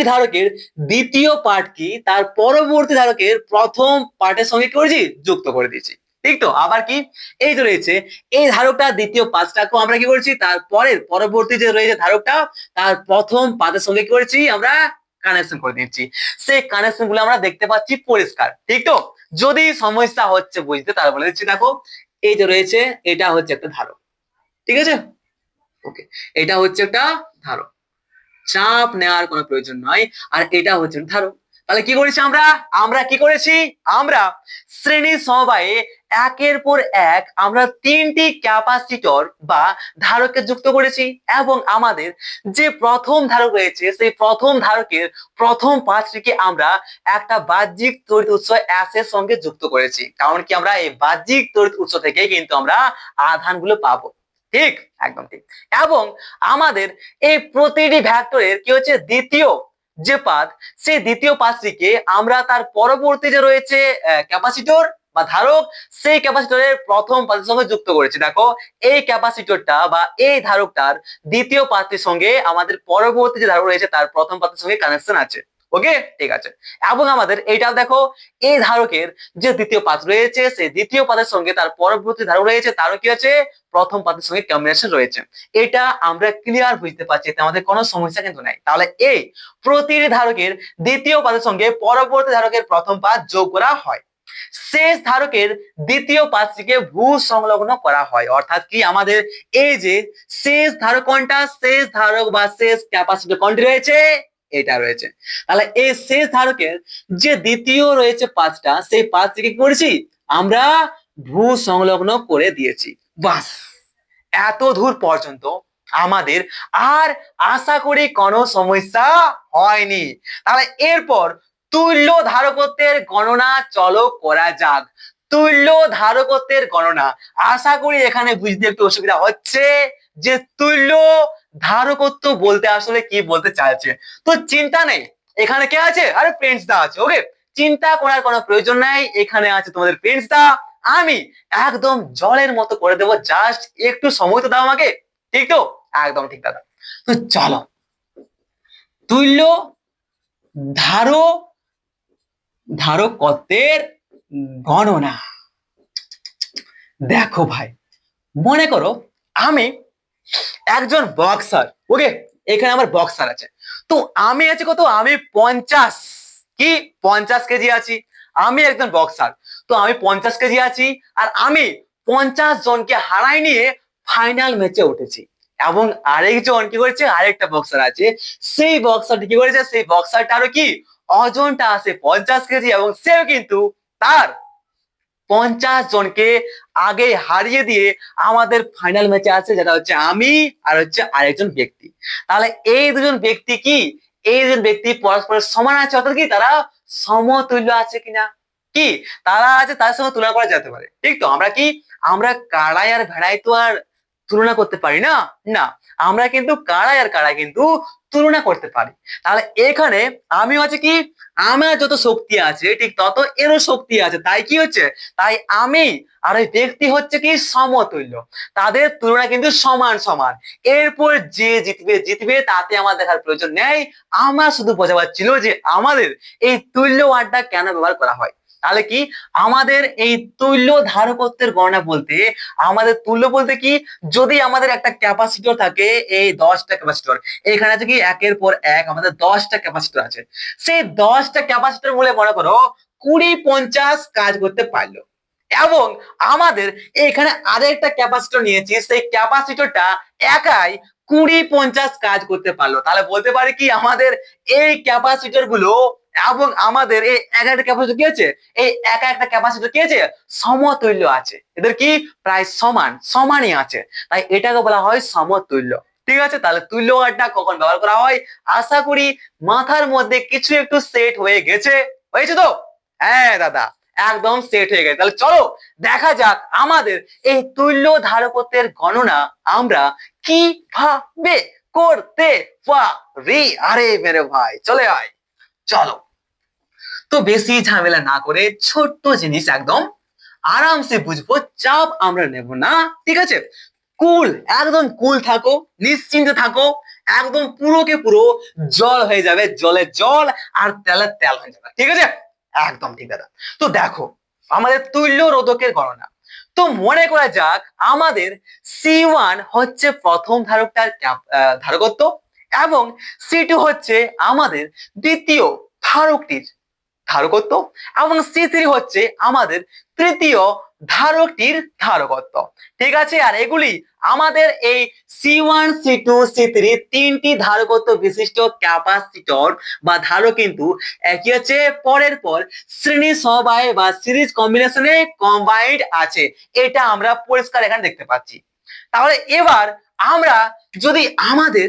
ধারকের দ্বিতীয় পার্ট কি তার পরবর্তী ধারকের প্রথম পার্টের সঙ্গে কি করেছি, যুক্ত করে দিয়েছি। ঠিক তো? আবার কি এই যে রয়েছে এই ধারকটা দ্বিতীয় পাঁচটাকেও আমরা কি করেছি, তার পরবর্তী যে রয়েছে ধারকটা তার প্রথম পাতের সঙ্গে কি করেছি, আমরা কানেকশন করে দিচ্ছি। সেই কানেকশন গুলো আমরা দেখতে পাচ্ছি পরিষ্কার। ঠিক তো? যদি সমস্যা হচ্ছে বুঝতে, তাহলে বলে দিচ্ছি। দেখো এই যে রয়েছে এটা হচ্ছে একটা ধারক, ঠিক আছে, ওকে, এটা হচ্ছে একটা ধারক, চাপ নেওয়ার কোনো প্রয়োজন নয়। আর এটা হচ্ছে ধারক, তাহলে কি করেছি আমরা আমরা কি করেছি আমরা শ্রেণী সমবায়ে একের পর এক আমরা তিনটি ক্যাপাসিটর বা ধারককে যুক্ত করেছি এবং আমাদের যে প্রথম ধারক রয়েছে সেই প্রথম ধারকের প্রথম পাঁচটিকে আমরা একটা বাহ্যিক তড়িৎ উৎস এস এর সঙ্গে যুক্ত করেছি, কারণ কি আমরা এই বাহ্যিক তড়িৎ উৎস থেকে কিন্তু আমরা আধানগুলো পাবো। ঠিক, একদম ঠিক। এবং আমাদের এই প্রতিটি ভেক্টরের কি হচ্ছে দ্বিতীয় যে পাথ, সেই দ্বিতীয় পাথটিকে আমরা তার পরবর্তী যে রয়েছে ক্যাপাসিটর বা ধারক, সেই ক্যাপাসিটরের প্রথম পাথের সঙ্গে যুক্ত করেছি। দেখো এই ক্যাপাসিটরটা বা এই ধারকটার দ্বিতীয় পাথটির সঙ্গে আমাদের পরবর্তী যে ধারক রয়েছে তার প্রথম পাথের সঙ্গে কানেকশন আছে। ওকে, ঠিক আছে। এবং আমাদের এইটাও দেখো এই ধারকের যে দ্বিতীয় পাথ রয়েছে সেই দ্বিতীয় পাথের সঙ্গে তার পরবর্তী ধারক রয়েছে তারও কি আছে প্রথম পাথের সঙ্গে কম্বিনেশন রয়েছে। এটা আমরা ক্লিয়ার বুঝতে পারছি, এতে আমাদের কোনো সমস্যা কিন্তু নাই। তাহলে এই প্রতিটি ধারকের দ্বিতীয় পাথের সঙ্গে পরবর্তী ধারকের প্রথম পাথ যোগ করা হয়, শেষ ধারকের দ্বিতীয় পাথটিকে ভূ সংলগ্ন করা হয়। অর্থাৎ কি আমাদের এই যে শেষ ধারক কোনটা, শেষ ধারক বা শেষ ক্যাপাসিটর কোনটি রয়েছে, এটা রয়েছে। তাহলে এই শেষ ধারকের যে দ্বিতীয় রয়েছে পাঁচটা, সেই পাঁচটিকে কি করেছি আমরা ভূ সংলগ্ন করে দিয়েছি। বাস, এত দূর পর্যন্ত আমাদের আর আশা করি কোনো সমস্যা হয়নি। তাহলে এরপর তুল্য ধারকত্বের গণনা চলো করা যাক। তুল্য ধারকত্বের গণনা, আশা করি এখানে বুঝতে একটু অসুবিধা হচ্ছে যে তুল্য ধারকত্ব বলতে আসলে কি বলতে চাইছে। তো চিন্তা নেই, এখানে কে আছে, আরে ফ্রেন্ডস দা আছে। ওকে, চিন্তা করার কোনো প্রয়োজন নাই, এখানে আছে তোমাদের ফ্রেন্ডস দা। আমি একদম জলের মতো করে দেবো, জাস্ট একটু সময় তো দাও আমাকে। ঠিক তো, একদম ঠিক দাদা। তো চলো তুল্য ধারকত্বের গণনা। দেখো ভাই, মনে করো আমি একজন বক্সার। ওকে, এখানে আমার বক্সার আছে। তো আমি আছি কত, আমি 50 কেজি আছি। আমি একজন বক্সার, তো আমি 50 কেজি আছি আর আমি 50 জনকে হারাই নিয়ে ফাইনাল ম্যাচে উঠেছি। এবং আরেকজন কি করেছে, আরেকটা বক্সার আছে, সেই বক্সারটি কি করেছে, সেই বক্সারটারও কি ওজনটা আছে 50 কেজি এবং সেও কিন্তু তার 50 জনকে আগে হারিয়ে দিয়ে আমাদের ফাইনাল ম্যাচে আছে, যেটা হচ্ছে আমি আর হচ্ছে আরেকজন ব্যক্তি। তাহলে এই দুজন ব্যক্তি কি, এই দুজন ব্যক্তি পরস্পরের সমান আছে, অর্থাৎ কি তারা সমতুল্য আছে কিনা, কি তারা আছে তার সঙ্গে তুলনা করা যেতে পারে। ঠিক তো, আমরা কি আমরা কাড়াই আর ভেড়াই তো আর তুলনা করতে পারি না, না আমরা কিন্তু কাড়াই আর কাড়াই কিন্তু তুলনা করতে পারি। তাহলে এখানে আমিও আছে কি, আমার যত শক্তি আছে ঠিক তত এরও শক্তি আছে, তাই কি হচ্ছে, তাই আমি আর ওই ব্যক্তি হচ্ছে কি সমতুল্য, তাদের তুলনা কিন্তু সমান সমান। এরপর যে জিতবে জিতবে তাতে আমার দেখার প্রয়োজন নেই, আমার শুধু বোঝাবার ছিল যে আমাদের এই তুল্য ওয়ার্ডটা কেন ব্যবহার করা হয়। তাহলে কি আমাদের এই তুল্য ধারকত্বের গণনা বলতে, আমাদের তুল্য বলতে কি, যদি আমাদের একটা ক্যাপাসিটর থাকে, এই 10টা ক্যাপাসিটর, এখানে আছে কি একের পর এক আমাদের 10টা ক্যাপাসিটর আছে, সেই 10টা ক্যাপাসিটর বলে মনে করো 20-50 কাজ করতে পারলো। এবং আমাদের এখানে আরেকটা ক্যাপাসিটর নিয়েছি, সেই ক্যাপাসিটরটা একাই 20-50 কাজ করতে পারলো। তাহলে বলতে পারি কি আমাদের এই ক্যাপাসিটর গুলো এবং আমাদের এই একটা ক্যাপাসিটর কি আছে, এই একটা ক্যাপাসিটর কি আছে সমতুল্য আছে, এদের কি প্রায় সমানই আছে, তাই এটাকে বলা হয় সমতুল্য। ঠিক আছে, তাহলে তুল্য ওয়ার্ডটা কখন ব্যবহার করা হয়, আশা করি মাথার মধ্যে কিছু একটু সেট হয়ে গেছে। হয়েছে তো, হ্যাঁ দাদা একদম সেট হয়ে গেছে। তাহলে চলো দেখা যাক আমাদের এই তুল্য ধারকত্বের গণনা আমরা কিভাবে করতে পারি। আরে মেরে ভাই চলে আয়, চলো। তো বেশি ঝামেলা না করে ছোট্ট জিনিস একদম আরামসে বুঝবো, চাপ আমরা নেব না। ঠিক আছে, কুল, একদম কুল থাকো, নিশ্চিন্তে থাকো, একদম পুরোকে পুরো জল হয়ে যাবে, জলে জল আর তেলে তেল হয়ে যাবে। ঠিক আছে, একদম ঠিক দাদা। তো দেখো আমাদের তুল্য রোধকের গণনা, তো মনে করা যাক আমাদের C1 হচ্ছে প্রথম ধারকটার ধারকত্ব এবং C2 হচ্ছে আমাদের দ্বিতীয় ধারকটির ধারকত্ব এবং C3 হচ্ছে আমাদের তৃতীয় ধারকটির ধারকত্ব। ঠিক আছে, আর এগুলি আমাদের এই C1 C2 C3 তিনটি ধারকত্ব বিশিষ্ট ক্যাপাসিটর বা ধারক কিন্তু একই হচ্ছে পরের পর শ্রেণী সমবায় বা সিরিজ কম্বিনেশনে কম্বাইন্ড আছে, এটা আমরা পরিষ্কার এখানে দেখতে পাচ্ছি। তাহলে এবার আমরা যদি আমাদের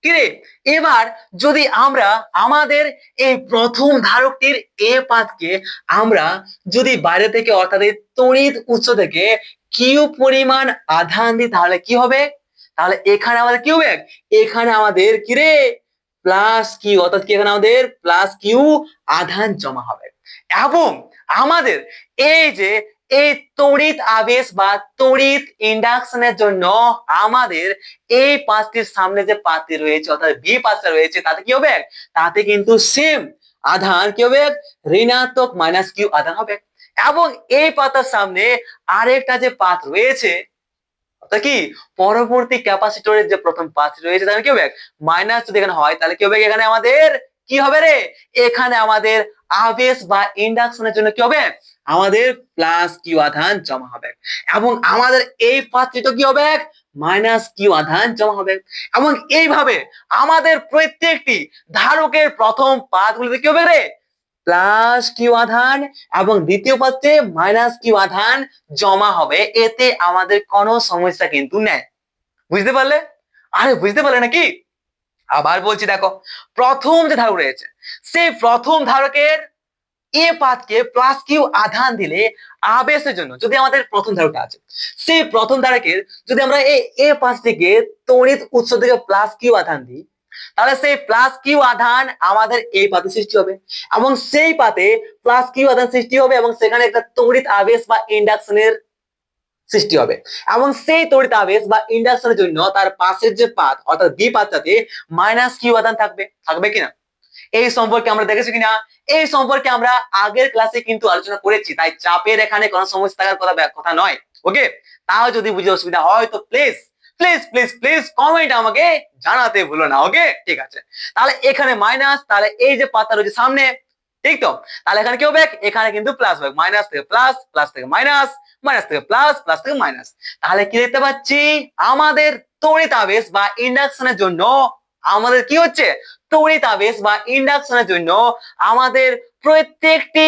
কিরে এবার যদি আমরা আমাদের এই প্রথম ধারকটির এ পাতকে আমরা যদি বাইরে থেকে অর্থাৎ এই তড়িৎ উৎস থেকে কিউ পরিমাণ আধান দিই তাহলে কি হবে? তাহলে এখানে আমাদের কি হবে? এখানে আমাদের কিরে প্লাস কিউ, অর্থাৎ কি এখানে আমাদের প্লাস কিউ আধান জমা হবে। এবং আমাদের এই যে এই তড়িৎ আবেশ বা তড়িৎ ইন্ডাকশনের জন্য আমাদের এই পাঁচটির সামনে যে পাতটি রয়েছে অর্থাৎ বি পাঁচটা রয়েছে তাতে কি হবে? তাতে কিন্তু সেম আধান কি হবে? ঋণাত্মক মাইনাস কিউ আধান হবে। এবং এই পাতার সামনে আরেকটা যে পাত রয়েছে অর্থাৎ কি পরবর্তী ক্যাপাসিটরের যে প্রথম পাতটি রয়েছে তাহলে কি হবে? মাইনাস যদি এখানে হয় তাহলে কি হবে? এখানে আমাদের কি হবে রে? এখানে আমাদের আবেশ বা ইন্ডাকশনের জন্য কি হবে? আমাদের প্লাস কিউ আধান জমা হবে। এবং আমাদের এই পাত্রটা কি হবে? মাইনাস কিউ আধান জমা হবে। এবং এইভাবে আমাদের প্রত্যেকটি ধারকের প্রথম পাতগুলিতে কি হবে রে? প্লাস কিউ আধান এবং দ্বিতীয় পাত্রে মাইনাস কিউ আধান জমা হবে। এতে আমাদের কোনো সমস্যা কিন্তু নেই। বুঝতে পারলে? আরে বুঝতে পারলে নাকি? আবার বলছি দেখো, প্রথম যে ধারক রয়েছে সেই প্রথম ধারকের এ পাতকে প্লাস কিউ আধান দিলে আবেশের জন্য যদি আমাদের প্রথম ধারকটা আছে সেই প্রথম ধারকের যদি আমরা এই এ পাতটিকে তড়িৎ উৎস থেকে প্লাস কিউ আধান দিই তাহলে সেই প্লাস কিউ আধান আমাদের এই পাতে সৃষ্টি হবে এবং সেই পাতে প্লাস কিউ আধান সৃষ্টি হবে এবং সেখানে একটা তড়িৎ আবেশ বা ইন্ডাকশনের সৃষ্টি হবে এবং সেই তড়িৎ আবেশ বা ইন্ডাকশনের জন্য তার পাশের যে পাত অর্থাৎ বি পাতটাতে মাইনাস কিউ আধান থাকবে। থাকবে কিনা এই সম্পর্কে আমরা দেখেছি কিনা? এই সম্পর্কে আমরা আগের ক্লাসে কিন্তু আলোচনা করেছি, তাই চাপের এখানে কোনো সমস্যা থাকার কথা নয়। ওকে, তাও যদি বুঝে অসুবিধা হয় তো please please please please comment আমাকে জানাতে ভুলো না। ওকে, ঠিক আছে। তাহলে এখানে মাইনাস, তাহলে এই যে পাতা রয়েছে সামনে, ঠিক তো? তাহলে এখানে কি হবে? এখানে কিন্তু প্লাস হবে, মাইনাস থেকে প্লাস, প্লাস থেকে মাইনাস, মাইনাস থেকে প্লাস, প্লাস থেকে মাইনাস। তাহলে কি দেখতে পাচ্ছি? আমাদের তড়িৎ আবেশ বা ইন্ডাকশনের জন্য আমাদের কি হচ্ছে? তড়িৎ আবেশ বা ইন্ডাকশনের জন্য আমাদের প্রত্যেকটি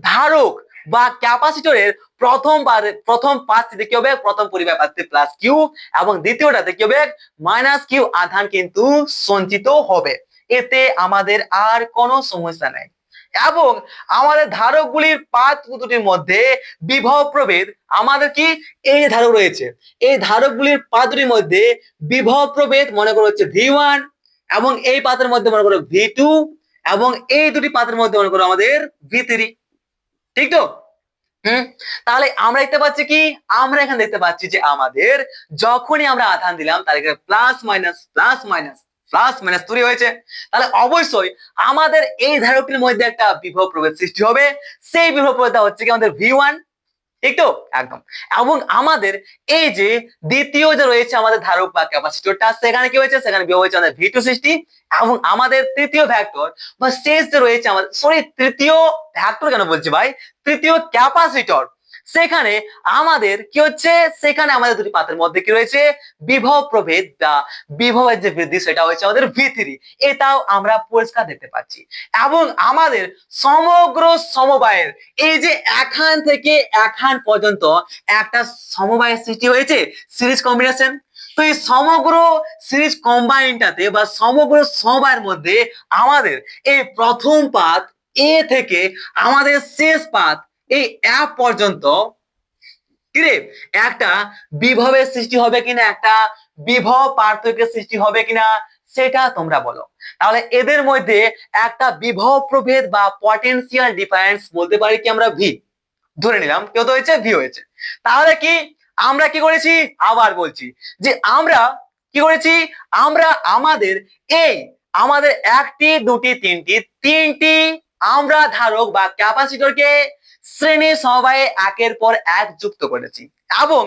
ধারক বা ক্যাপাসিটরের প্রথম পাঁচটিতে কি হবে? প্রথম পরিবাহী পাত্রে প্লাস কিউ এবং দ্বিতীয়টাতে কি হবে? মাইনাস কিউ আধান কিন্তু সঞ্চিত হবে। এতে আমাদের আর কোনো সমস্যা নেই। এবং আমাদের ধারকগুলির পাত দুটির মধ্যে বিভব প্রভেদ আমাদের কি এই যে ধারক রয়েছে এই ধারকগুলির পাত দুটির মধ্যে বিভব প্রভেদ মনে করো হচ্ছে V1 এবং এই পাতের মধ্যে মনে করো V2 এবং এই দুটি পাতের মধ্যে মনে করো আমাদের V3। ঠিক তো? তাহলে আমরা দেখতে পাচ্ছি কি? আমরা এখানে দেখতে পাচ্ছি যে আমাদের যখনই আমরা আধান দিলাম তার এখানে plus minus plus minus plus minus তৈরি হয়েছে। তাহলে অবশ্যই আমাদের এই ধারকটির মধ্যে একটা বিভব প্রভেদ সৃষ্টি হবে। সেই বিভব প্রভেদটা হচ্ছে কি আমাদের V1। ঠিক তো? একদম। এবং আমাদের এই যে দ্বিতীয় যে রয়েছে আমাদের ধারক বা ক্যাপাসিটরটা সেখানে কি হয়েছে? সেখানে বিভব হয়েছে আমাদের V2 সৃষ্টি। এবং আমাদের তৃতীয় ভেক্টর বা শেষ যে রয়েছে আমাদের তৃতীয় ভেক্টর কেন বলছি ভাই? তৃতীয় ক্যাপাসিটর সেখানে আমাদের কি হচ্ছে? সেখানে আমাদের দুটি পাতের মধ্যে কি রয়েছে? বিভব প্রভেদ বা বিভবের যে বৃদ্ধি সেটা হচ্ছে আমাদের V3। এটাও আমরা পরিষ্কার দেখতে পাচ্ছি। এবং আমাদের সমগ্র সমবায়ের এই যে এখান থেকে এখান পর্যন্ত একটা সমবায়ের সৃষ্টি হয়েছে, সিরিজ কম্বিনেশন। তো এই সমগ্র সিরিজ কম্বাইনটাতে বা সমগ্র সমবায়ের মধ্যে আমাদের এই প্রথম পাত এ থেকে আমাদের শেষ পাত এই অ্যাপ পর্যন্ত কিরে একটা বিভবের সৃষ্টি হবে কিনা, একটা বিভব পার্থক্যের সৃষ্টি হবে কিনা সেটা তোমরা বলো। তাহলে এদের মধ্যে একটা বিভব প্রভেদ বা পটেনশিয়াল ডিফারেন্স বলতে পারি কি আমরা ভি ধরে নিলাম, কেউ তো হয়েছে ভি হয়েছে। তাহলে কি আমরা কি করেছি? আবার বলছি যে আমরা কি করেছি? আমরা আমাদের একটি দুটি তিনটি আমরা ধারক বা ক্যাপাসিটরকে শ্রেণীর সমবায়ে একের পর এক যুক্ত করেছি এবং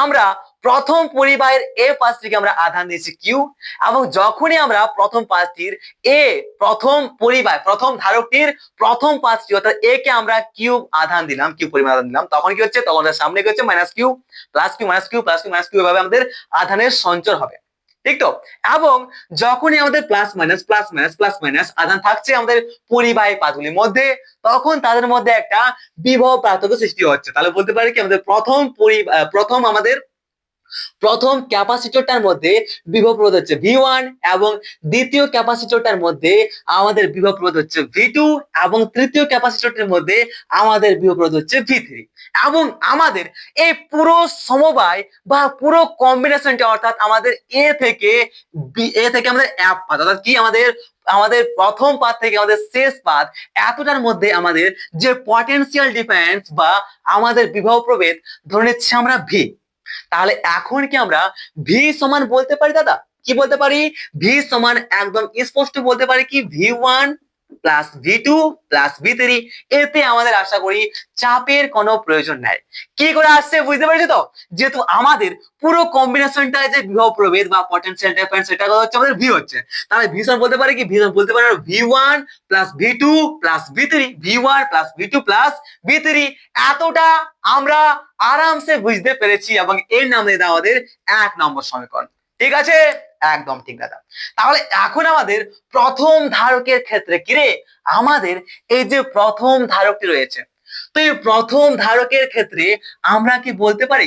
আমরা প্রথম পরিবাহের এ পাঁচটিকে আমরা আধান দিয়েছি কিউ এবং যখনই আমরা প্রথম পাঁচটির এ প্রথম পরিবাহ প্রথম ধারকটির প্রথম পাঁচটি অর্থাৎ এ কে আমরা কিউ আধান দিলাম, কিউ পরিমাণ আধান দিলাম, তখন কি হচ্ছে, তখন সামনে কি হচ্ছে minus q plus q minus q plus q minus q, এভাবে আমাদের আধানের সঞ্চয় হবে, ঠিক তো। এবং যখনই আমাদের plus minus plus minus plus minus আধান থাকছে আমাদের পরিবাহী পাতগুলির মধ্যে, তখন তাদের মধ্যে একটা বিভব পার্থক্য সৃষ্টি হচ্ছে। তাহলে বলতে পারি কি আমাদের প্রথম ক্যাপাসিটরটার মধ্যে বিভব প্ররোধ হচ্ছে V1 এবং দ্বিতীয় ক্যাপাসিটরটার মধ্যে আমাদের বিভব প্ররোধ হচ্ছে V2 এবং তৃতীয় ক্যাপাসিটরটার মধ্যে আমাদের বিভব প্ররোধ হচ্ছে V3 এবং আমাদের এই পুরো সমবায় বা পুরো কম্বিনেশনটা অর্থাৎ আমাদের এ থেকে আমাদের এক পাত অর্থাৎ কি আমাদের প্রথম পাত থেকে আমাদের শেষ পাত এতটার মধ্যে আমাদের যে পটেনশিয়াল ডিফারেন্স বা আমাদের বিভব প্রভেদ ধরে নিচ্ছি আমরা V। তাহলে এখন কি আমরা ভি সমান বলতে পারি দাদা, কি বলতে পারি, ভি সমান একদম স্পষ্ট বলতে পারি কি V1 plus V2 plus V3। এতে আমাদের আশা করি চাপের কোনো প্রয়োজন নাই। কি করে আসছে বুঝতে পারছি তো, যেহেতু আমাদের পুরো কম্বিনেশনটা যে বিভব প্রভেদ বা পটেনশিয়াল ডিফারেন্স সেটা হচ্ছে আমাদের ভি হচ্ছে, তাহলে ভি সমান বলতে পারি কি, ভি সমান বলতে পারি V1 plus V2 plus V3, V1 plus V2 plus V3। এতটা আমরা আরামসে বুঝতে পেরেছি এবং এর নাম দিয়ে দেওয়া আমাদের 1 নম্বর সমীকরণ। ঠিক আছে, একদম ঠিক দাদা। তাহলে এখন আমাদের প্রথম ধারকের ক্ষেত্রে কিরে, আমাদের এই যে প্রথম ধারকটি রয়েছে, তো এই প্রথম ধারকের ক্ষেত্রে আমরা কি বলতে পারি,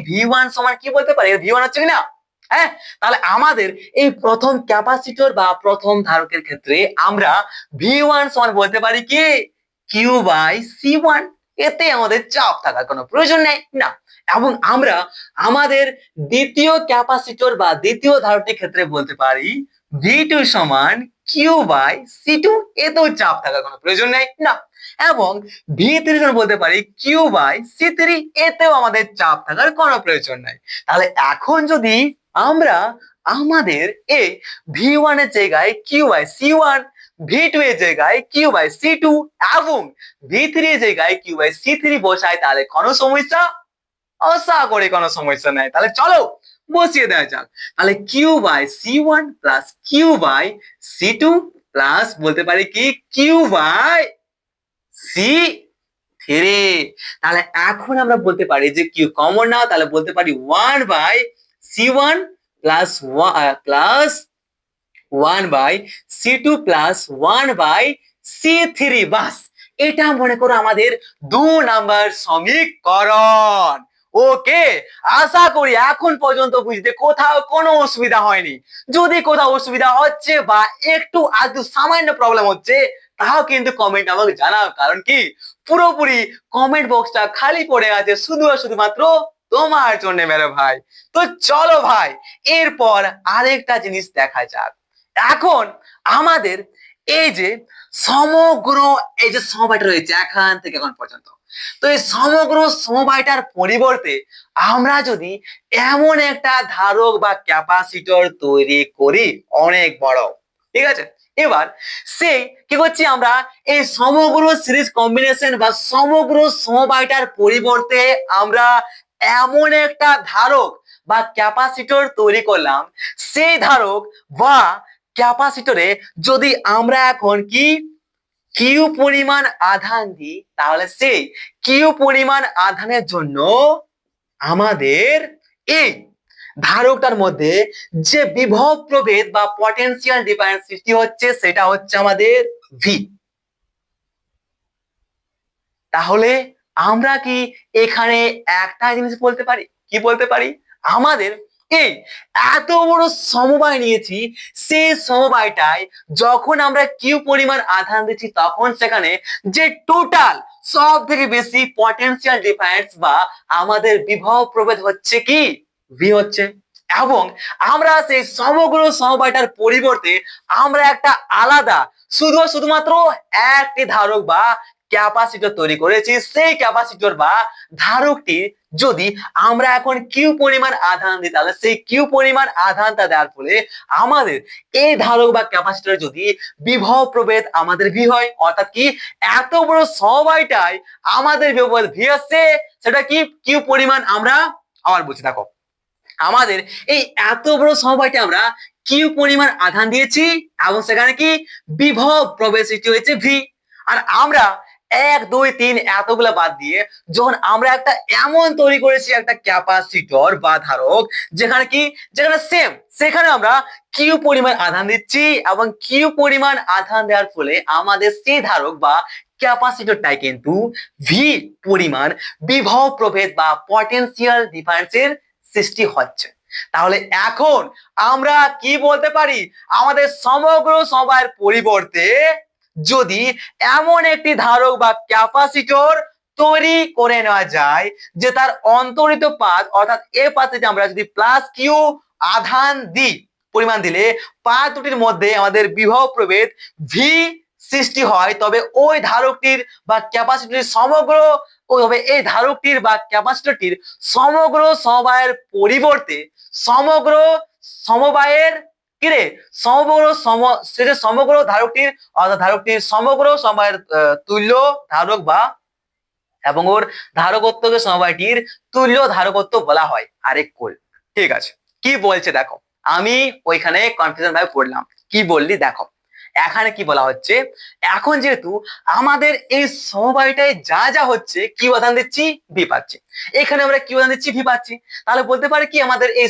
V1 সমান কি বলতে পারি, V1 হচ্ছে কিনা, হ্যাঁ। তাহলে আমাদের এই প্রথম ক্যাপাসিটর বা প্রথম ধারকের ক্ষেত্রে আমরা V1 সমান বলতে পারি কি Q/C1। এতে আমাদের চাপ থাকার কোনো প্রয়োজন নেই না। এবং আমরা আমাদের দ্বিতীয় ক্যাপাসিটর বা দ্বিতীয় ধারকটির ক্ষেত্রে বলতে পারি V2 সমান Q/C2। এতেও চাপ থাকার কোনো প্রয়োজন নেই না। এবং V3 সমান বলতে পারি Q/C3। এতেও আমাদের চাপ থাকার কোনো প্রয়োজন নাই। তাহলে এখন যদি আমরা আমাদের এই V1 এর জায়গায় Q/C1, V2 এর জায়গায় Q/C2 এবং V3 এর জায়গায় Q/C3 বসাই, তাহলে কোনো সমস্যা, আশা করি কোনো সমস্যা নাই। তাহলে চলো বসিয়ে দেওয়া যাক। তাহলে Q/C1 প্লাস Q/C2 প্লাস বলতে পারি কি Q/C3। তাহলে এখন আমরা বলতে পারি যে Q কমন নাও, তাহলে বলতে পারি 1/C1 plus 1/C2 plus 1/C3। বাস, এটা মনে করো আমাদের 2 নাম্বার সমীকরণ। ওকে, আশা করি এখন পর্যন্ত বুঝতে কোথাও কোনো অসুবিধা হয়নি। যদি কোথাও অসুবিধা হচ্ছে বা একটু আধটু সামান্য প্রবলেম হচ্ছে, তাও কিন্তু কমেন্ট আমাকে জানাও, কারণ কি পুরোপুরি কমেন্ট বক্সটা খালি পড়ে আছে শুধু আর শুধুমাত্র তোমার জন্য মেরে ভাই। তো চলো ভাই, এরপর আরেকটা জিনিস দেখা যাক। এখন আমাদের এই যে সমগ্র এই যে সমবায়টা রয়েছে এখান থেকে এখন পর্যন্ত, তো এই সমগ্র সমবায়টার পরিবর্তে আমরা যদি এমন একটা ধারক বা ক্যাপাসিটর তৈরি করি অনেক বড়, ঠিক আছে, এবার সেই কি করছি আমরা এই সমগ্র সিরিজ কম্বিনেশন বা সমগ্র সমবায়টার পরিবর্তে আমরা এমন একটা ধারক বা ক্যাপাসিটর তৈরি করলাম, সেই ধারক বা ক্যাপাসিটরে যদি আমরা এখন কি কিউ পরিমাণ আধান দিই, তাহলে সেই কিউ পরিমাণ আধানের জন্য আমাদের এই ধারকটার মধ্যে যে বিভব প্রভেদ বা পটেনশিয়াল ডিফারেন্স সৃষ্টি হচ্ছে সেটা হচ্ছে আমাদের ভি। তাহলে আমরা কি এখানে একটা জিনিস বলতে পারি, কি বলতে পারি, আমাদের এই এত বড় সমবায় নিয়েছি, সেই সমবায়টায় যখন আমরা কিউ পরিমাণ আধান দিচ্ছি তখন সেখানে যে টোটাল সব থেকে বেশি পটেনশিয়াল ডিফারেন্স বা আমাদের বিভব প্রভেদ হচ্ছে কি ভি হচ্ছে। এবং আমরা সেই সমগ্র সমবায়টার পরিবর্তে আমরা একটা আলাদা শুধুমাত্র একটি ধারক বা ক্যাপাসিটর তৈরি করেছি, সেই ক্যাপাসিটর বা ধারকটি যদি আমরা এখন কিউ পরিমাণ আধান দিই, তাহলে সেই কিউ পরিমাণ আধানটা দেওয়ার ফলে আমাদের এই ধারক বা ক্যাপাসিটর যদি বিভব প্রভেদ আমাদের ভি হয়, অর্থাৎ কি এত বড় সমবায়টাই আমাদের বিভব ভি আসছে, সেটা কি কিউ পরিমাণ আমরা আবার বলছি দেখো, আমাদের এই এত বড় সমবায়টা আমরা কিউ পরিমাণ আধান দিয়েছি এবং সেখানে কি বিভব প্রভেদ সৃষ্টি হয়েছে ভি। আর আমরা 1 2 3 এতগুলা বাদ দিয়ে যখন আমরা একটা এমন তৈরি করেছি একটা ক্যাপাসিটর বা ধারক যেখানে কি যেখানে সেম, সেখানে আমরা কিউ পরিমাণ আধান দিচ্ছি এবং কিউ পরিমাণ আধান দেওয়ার ফলে আমাদের সেই ধারক বা ক্যাপাসিটরটাই কিন্তু ভি পরিমাণ বিভব প্রভেদ বা পটেনশিয়াল ডিফারেন্সের সৃষ্টি হচ্ছে। তাহলে এখন আমরা কি বলতে পারি, আমাদের সমগ্র সময়ের পরিবর্তে যদি এমন একটি ধারক বা ক্যাপাসিটর তৈরি করে নেওয়া যায় যে তার অন্তরিত পাত অর্থাৎ এ পাতে আমরা যদি প্লাস কিউ আধান দিই, পরিমাণ দিলে পাত দুটির মধ্যে আমাদের বিভব প্রভেদ ভি সৃষ্টি হয়, তবে ওই ধারকটির বা ক্যাপাসিটরের সমগ্র ওইভাবে এই ধারকটির বা ক্যাপাসিটরটির সমগ্র সমবায়ের পরিবর্তে সমগ্র সমবায়ের কিরে সেটা সমগ্র ধারকটির অর্থাৎ ধারকটির সমগ্র সমবায়ের তুল্য ধারক বা এবং ওর ধারকত্বকে সমবায়টির তুল্য ধারকত্ব বলা হয় আরেক কোল। ঠিক আছে, কি বলছে দেখো, আমি ওইখানে কনফিউশন ভাবে পড়লাম, কি বললি দেখো, এখানে কি বলা হচ্ছে, এখন যেহেতু আমাদের এই সমবায়টায় যা যা হচ্ছে কি উদাহরণ দিচ্ছি ভি পাচ্ছি, এখানে আমরা কি উদাহরণ দিচ্ছি ভি পাচ্ছি, তাহলে বলতে পারি কি আমাদের এই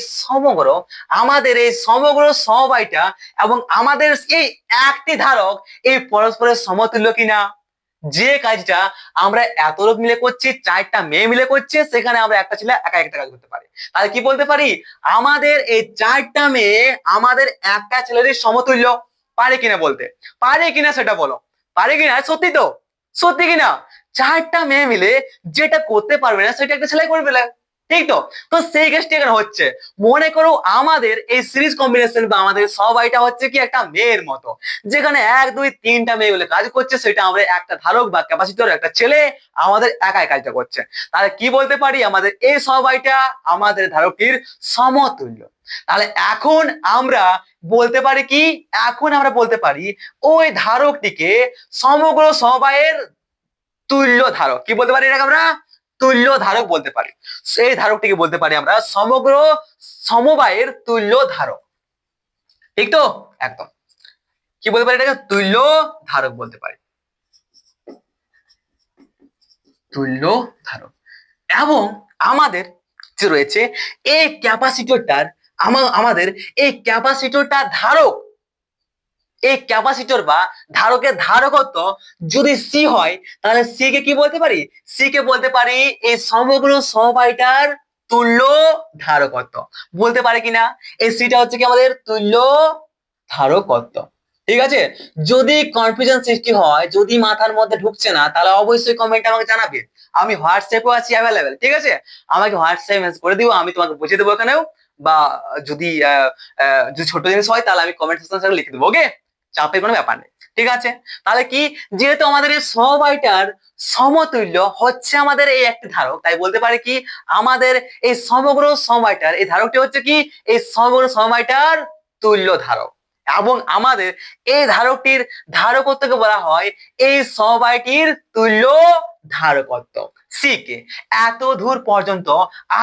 সমগ্র সমবায়টা এবং আমাদের এই একটি ধারক এই পরস্পরের সমতুল্য কিনা। যে কাজটা আমরা এত লোক মিলে করছি, 4টা মেয়ে মিলে করছে, সেখানে আমরা একটা ছেলে একা একটা কাজ করতে পারি, তাহলে কি বলতে পারি আমাদের এই 4টা মেয়ে আমাদের একটা ছেলেরই সমতুল্য। পারে কিনা বলতে, পারে কিনা সেটা বলো, পারে কিনা? সত্যি তো, সত্যি কিনা? 4টা মেয়ে মিলে যেটা করতে পারবে না সেটা একটা ছেলে করে ফেলে, ঠিক তো? তো সেই কেসটি এখানে হচ্ছে, মনে করো আমাদের এই সিরিজ কম্বিনেশন বা আমাদের সবাইটা হচ্ছে কি একটা মেয়ের মতো, যেখানে 1 2 3টা মেয়ে মিলে কাজ করছে, সেটা আমরা একটা ধারক বা ক্যাপাসিটর একটা ছেলে আমাদের একাই কাজটা করছে, তাহলে কি বলতে পারি আমাদের এই সবাইটা আমাদের ধারকটির সমতুল্য। তাহলে এখন আমরা বলতে পারি কি, এখন আমরা বলতে পারি ওই ধারকটিকে সমগ্র সমবায়ের তুল্য ধারক, কি বলতে পারি এটাকে আমরা তুল্য ধারক বলতে পারি, সেই ধারকটিকে বলতে পারি আমরা সমগ্র সমবায়ের তুল্য ধারক, ঠিক তো? একদম, কি বলতে পারি এটাকে তুল্য ধারক বলতে পারি, তুল্য ধারক। এবং আমাদের যে রয়েছে এই ক্যাপাসিটরটার আমাদের এই ক্যাপাসিটরটা ধারক, এই ক্যাপাসিটর বা ধারকের ধারকত্ব যদি সি হয়, তাহলে সি কে কি বলতে পারি, সি কে বলতে পারি এই সমগ্র সমবায়টার তুল্য ধারকত্ব, বলতে পারে কিনা? এই সিটা হচ্ছে কি আমাদের তুল্য ধারকত্ব, ঠিক আছে? যদি কনফিউশন সৃষ্টি হয়, যদি মাথার মধ্যে ঢুকছে না, তাহলে অবশ্যই কমেন্টে আমাকে জানাবে, আমি হোয়াটসঅ্যাপেও আছি অ্যাভেলেবেল, ঠিক আছে? আমাকে হোয়াটসঅ্যাপে মেসেজ করে দিও, আমি তোমাকে বুঝিয়ে দেবো এখানেও, বা যদি যদি ছোট জিনিস হয় তাহলে আমি কমেন্ট সেকশনে লিখে দেবো, ওকে? চাপের কোনো ব্যাপার নেই, ঠিক আছে? তাহলে কি, যেহেতু আমাদের এই সমবায়টার সমতুল্য হচ্ছে আমাদের এই একটি ধারক, তাই বলতে পারি কি আমাদের এই সমগ্র সমবায়টার এই ধারকটি হচ্ছে কি এই সমগ্র সমবায়টার তুল্য ধারক, এবং আমাদের এই ধারকটির ধারকত্বকে বলা হয় এই সমবায়টির তুল্য ধারকত্ব। সি কে এত দূর পর্যন্ত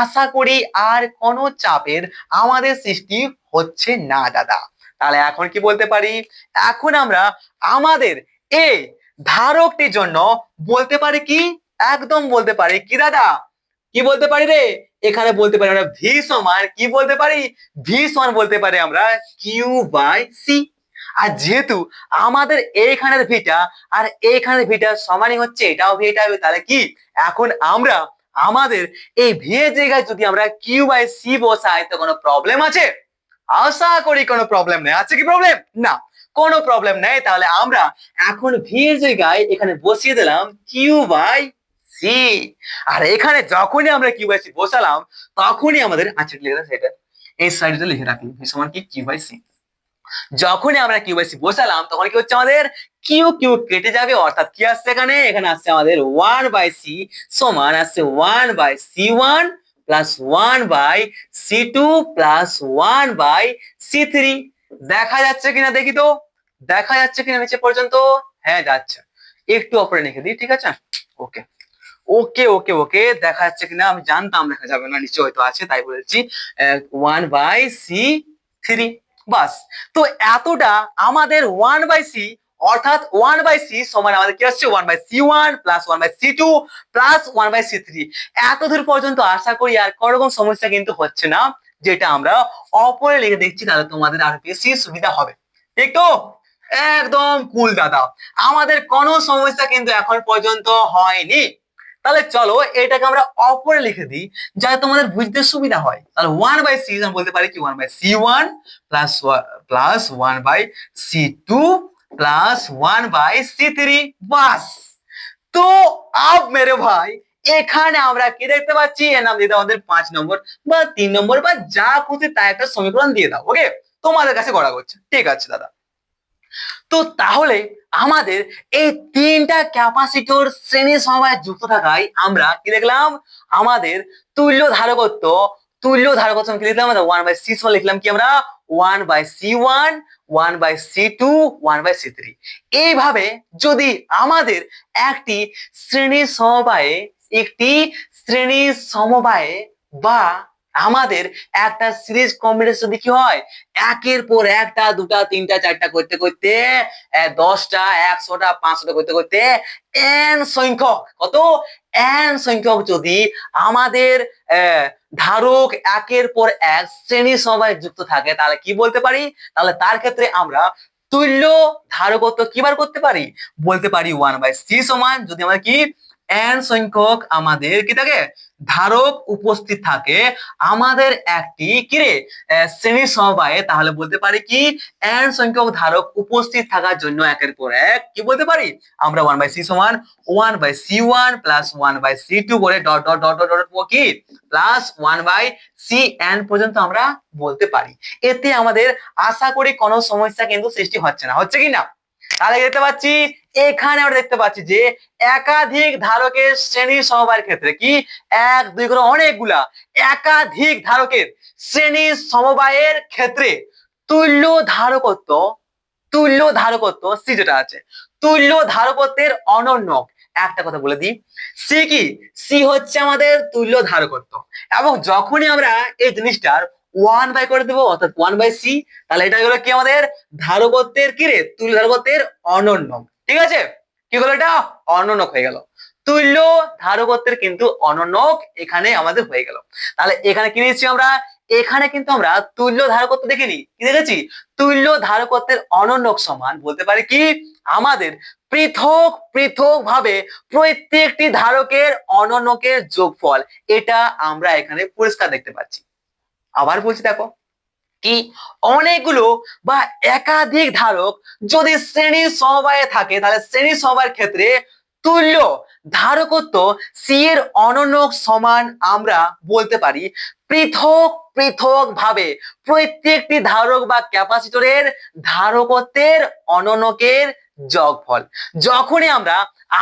আশা করি আর কোনো চাপের আমাদের সৃষ্টি হচ্ছে না দাদা। তাহলে এখন কি বলতে পারি, এখন আমরা আমাদের এই ধারকটির জন্য বলতে পারি কি, একদম বলতে পারি কি দাদা, কি বলতে পারি রে, এখানে বলতে পারি আমরা ভি সমান কি বলতে পারি, ভি সমান বলতে পারি আমরা কিউ বাই সি। আর যেহেতু আমাদের এইখানের ভিটা আর এইখানের ভিটা সমানই হচ্ছে, এটাও ভি এটাও ভি, তাহলে কি এখন আমরা আমাদের এই ভি এর জায়গায় যদি আমরা কিউ বাই সি বসাই তো কোনো প্রবলেম আছে? আশা করি কোনো প্রবলেম নেই, আছে কি প্রবলেম? না, কোনো প্রবলেম নেই। তাহলে আমরা এখন ভি এর জায়গায় এখানে বসিয়ে দিলাম কিউ বাই সি, আর এখানে যখনই আমরা কিউ বাই সি বসালাম তখনই আমাদের আচ্ছা লিখে সেটা এই সাইডে লিখে রাখি ভি সমান কি কিউ বাই সি, যখনই আমরা কিউ বাই সি বসালাম তখন কি হচ্ছে আমাদের কিউ কিউ কেটে যাবে, অর্থাৎ কি আসছে এখানে, এখানে আসছে আমাদের 1/c সমান আসছে 1/c1 plus 1/c2 plus 1/c3। দেখা যাচ্ছে কিনা দেখি তো, দেখা যাচ্ছে কিনা নিচে পর্যন্ত? হ্যাঁ যাচ্ছে, একটু উপরে লিখে দিই, ঠিক আছে। ওকে ওকে ওকে ওকে, দেখা যাচ্ছে কিনা আমি জানতাম দেখা যাবে না, নিচে হয়তো আছে তাই বলেছি। 1/c3, বাস। তো এতটা আমাদের 1/c, অর্থাৎ 1/c সমান আমাদের কি আসছে 1/c1 plus 1/c2 plus 1/c3। এত দূর পর্যন্ত আশা করি আর কোনো রকম সমস্যা কিন্তু হচ্ছে না, যেটা আমরা অপরে লিখে দেখছি, তাহলে তোমাদের আর বেশি সুবিধা হবে, ঠিক তো? একদম কুল দাদা, আমাদের কোনো সমস্যা কিন্তু এখন পর্যন্ত হয়নি। তাহলে চলো এটাকে আমরা অপরে লিখে দিই যাতে তোমাদের বুঝতে সুবিধা হয়। তাহলে 1/c আমরা বলতে পারি কি 1/c1 plus plus 1/c2 plus 1/c3, বাস। তো আব মেরে ভাই, এখানে আমরা কি দেখতে পাচ্ছি, এর নাম দিয়ে দাও আমাদের 5 নম্বর বা 3 নম্বর বা যা খুশি তা একটা সমীকরণ দিয়ে দাও। ওকে, তোমাদের কাছে গড়া করছে, ঠিক আছে দাদা। তো তাহলে আমাদের এই তিনটা ক্যাপাসিটর শ্রেণী সমবায়ে যুক্ত থাকায় আমরা কি দেখলাম, আমাদের তুল্য ধারকত্ব, তুল্য ধারকত্ব কি লিখলাম, 1/c লিখলাম কি আমরা 1/c1 1/c2 1/c3। এইভাবে যদি আমাদের একটি শ্রেণী সমবায়ে, একটি শ্রেণী সমবায়ে বা আমাদের একটা সিরিজ কম্বিনেশন যদি কি হয়, একের পর একটা দুটা তিনটা চারটা করতে করতে 10টা 100টা 500টা করতে করতে n সংখ্যক, কত n সংখ্যক যদি আমাদের ধারক একের পর এক শ্রেণী সমবায়ে যুক্ত থাকে, তাহলে কি বলতে পারি, তাহলে তার ক্ষেত্রে আমরা তুল্য ধারকত্ব কি বার করতে পারি, বলতে পারি 1/c সমান, যদি আমরা কি n সংখ্যক আমাদের কি থাকে ধারক উপস্থিত থাকে আমাদের একটি কিরে শ্রেণী সমবায়ে, তাহলে বলতে পারি কি n সংখ্যক ধারক উপস্থিত থাকার জন্য একের পর এক কি বলতে পারি আমরা 1/c সমান 1/c1 প্লাস 1/c2 করে dot dot dot dot dot কি প্লাস 1/cn পর্যন্ত আমরা বলতে পারি। এতে আমাদের আশা করি কোনো সমস্যা কিন্তু সৃষ্টি হচ্ছে না, হচ্ছে কি না? তাহলে দেখতে পাচ্ছি, এখানে আমরা দেখতে পাচ্ছি যে একাধিক ধারকের শ্রেণী সমবায়ের ক্ষেত্রে কি 1 2 করে অনেকগুলা একাধিক ধারকের শ্রেণী সমবায়ের ক্ষেত্রে তুল্য ধারকত্ব, তুল্য ধারকত্ব সি যেটা আছে, তুল্য ধারকত্বের অনন্যক। একটা কথা বলে দিই, সি কি, সি হচ্ছে আমাদের তুল্য ধারকত্ব, এবং যখনই আমরা এই জিনিসটার 1 করে দেবো অর্থাৎ 1/c, তাহলে এটা হলো কি আমাদের ধারকত্বের কি রে, তুল্য ধারকত্বের অনন্যক, ঠিক আছে? কি হলো, এটা অনন্যক হয়ে গেল, তুল্য ধারকত্বের কিন্তু অনন্যক এখানে আমাদের হয়ে গেল। তাহলে এখানে কি নিয়েছি আমরা, এখানে কিন্তু আমরা তুল্য ধারকত্ব দেখিনি, কি দেখেছি, তুল্য ধারকত্বের অনন্যক সমান বলতে পারি কি আমাদের পৃথক পৃথক ভাবে প্রত্যেকটি ধারকের অনন্যকের যোগফল। এটা আমরা এখানে পরিষ্কার দেখতে পাচ্ছি। আবার বলছি দেখো, কি অনেকগুলো বা একাধিক ধারক যদি শ্রেণী সমবায়ে থাকে, তাহলে শ্রেণী সমবায়ের ক্ষেত্রে তুল্য ধারকত্ব সি এর অনন্যক সমান আমরা বলতে পারি পৃথক পৃথক ভাবে প্রত্যেকটি ধারক বা ক্যাপাসিটরের ধারকত্বের অনন্যকের যোগফল। যখনই আমরা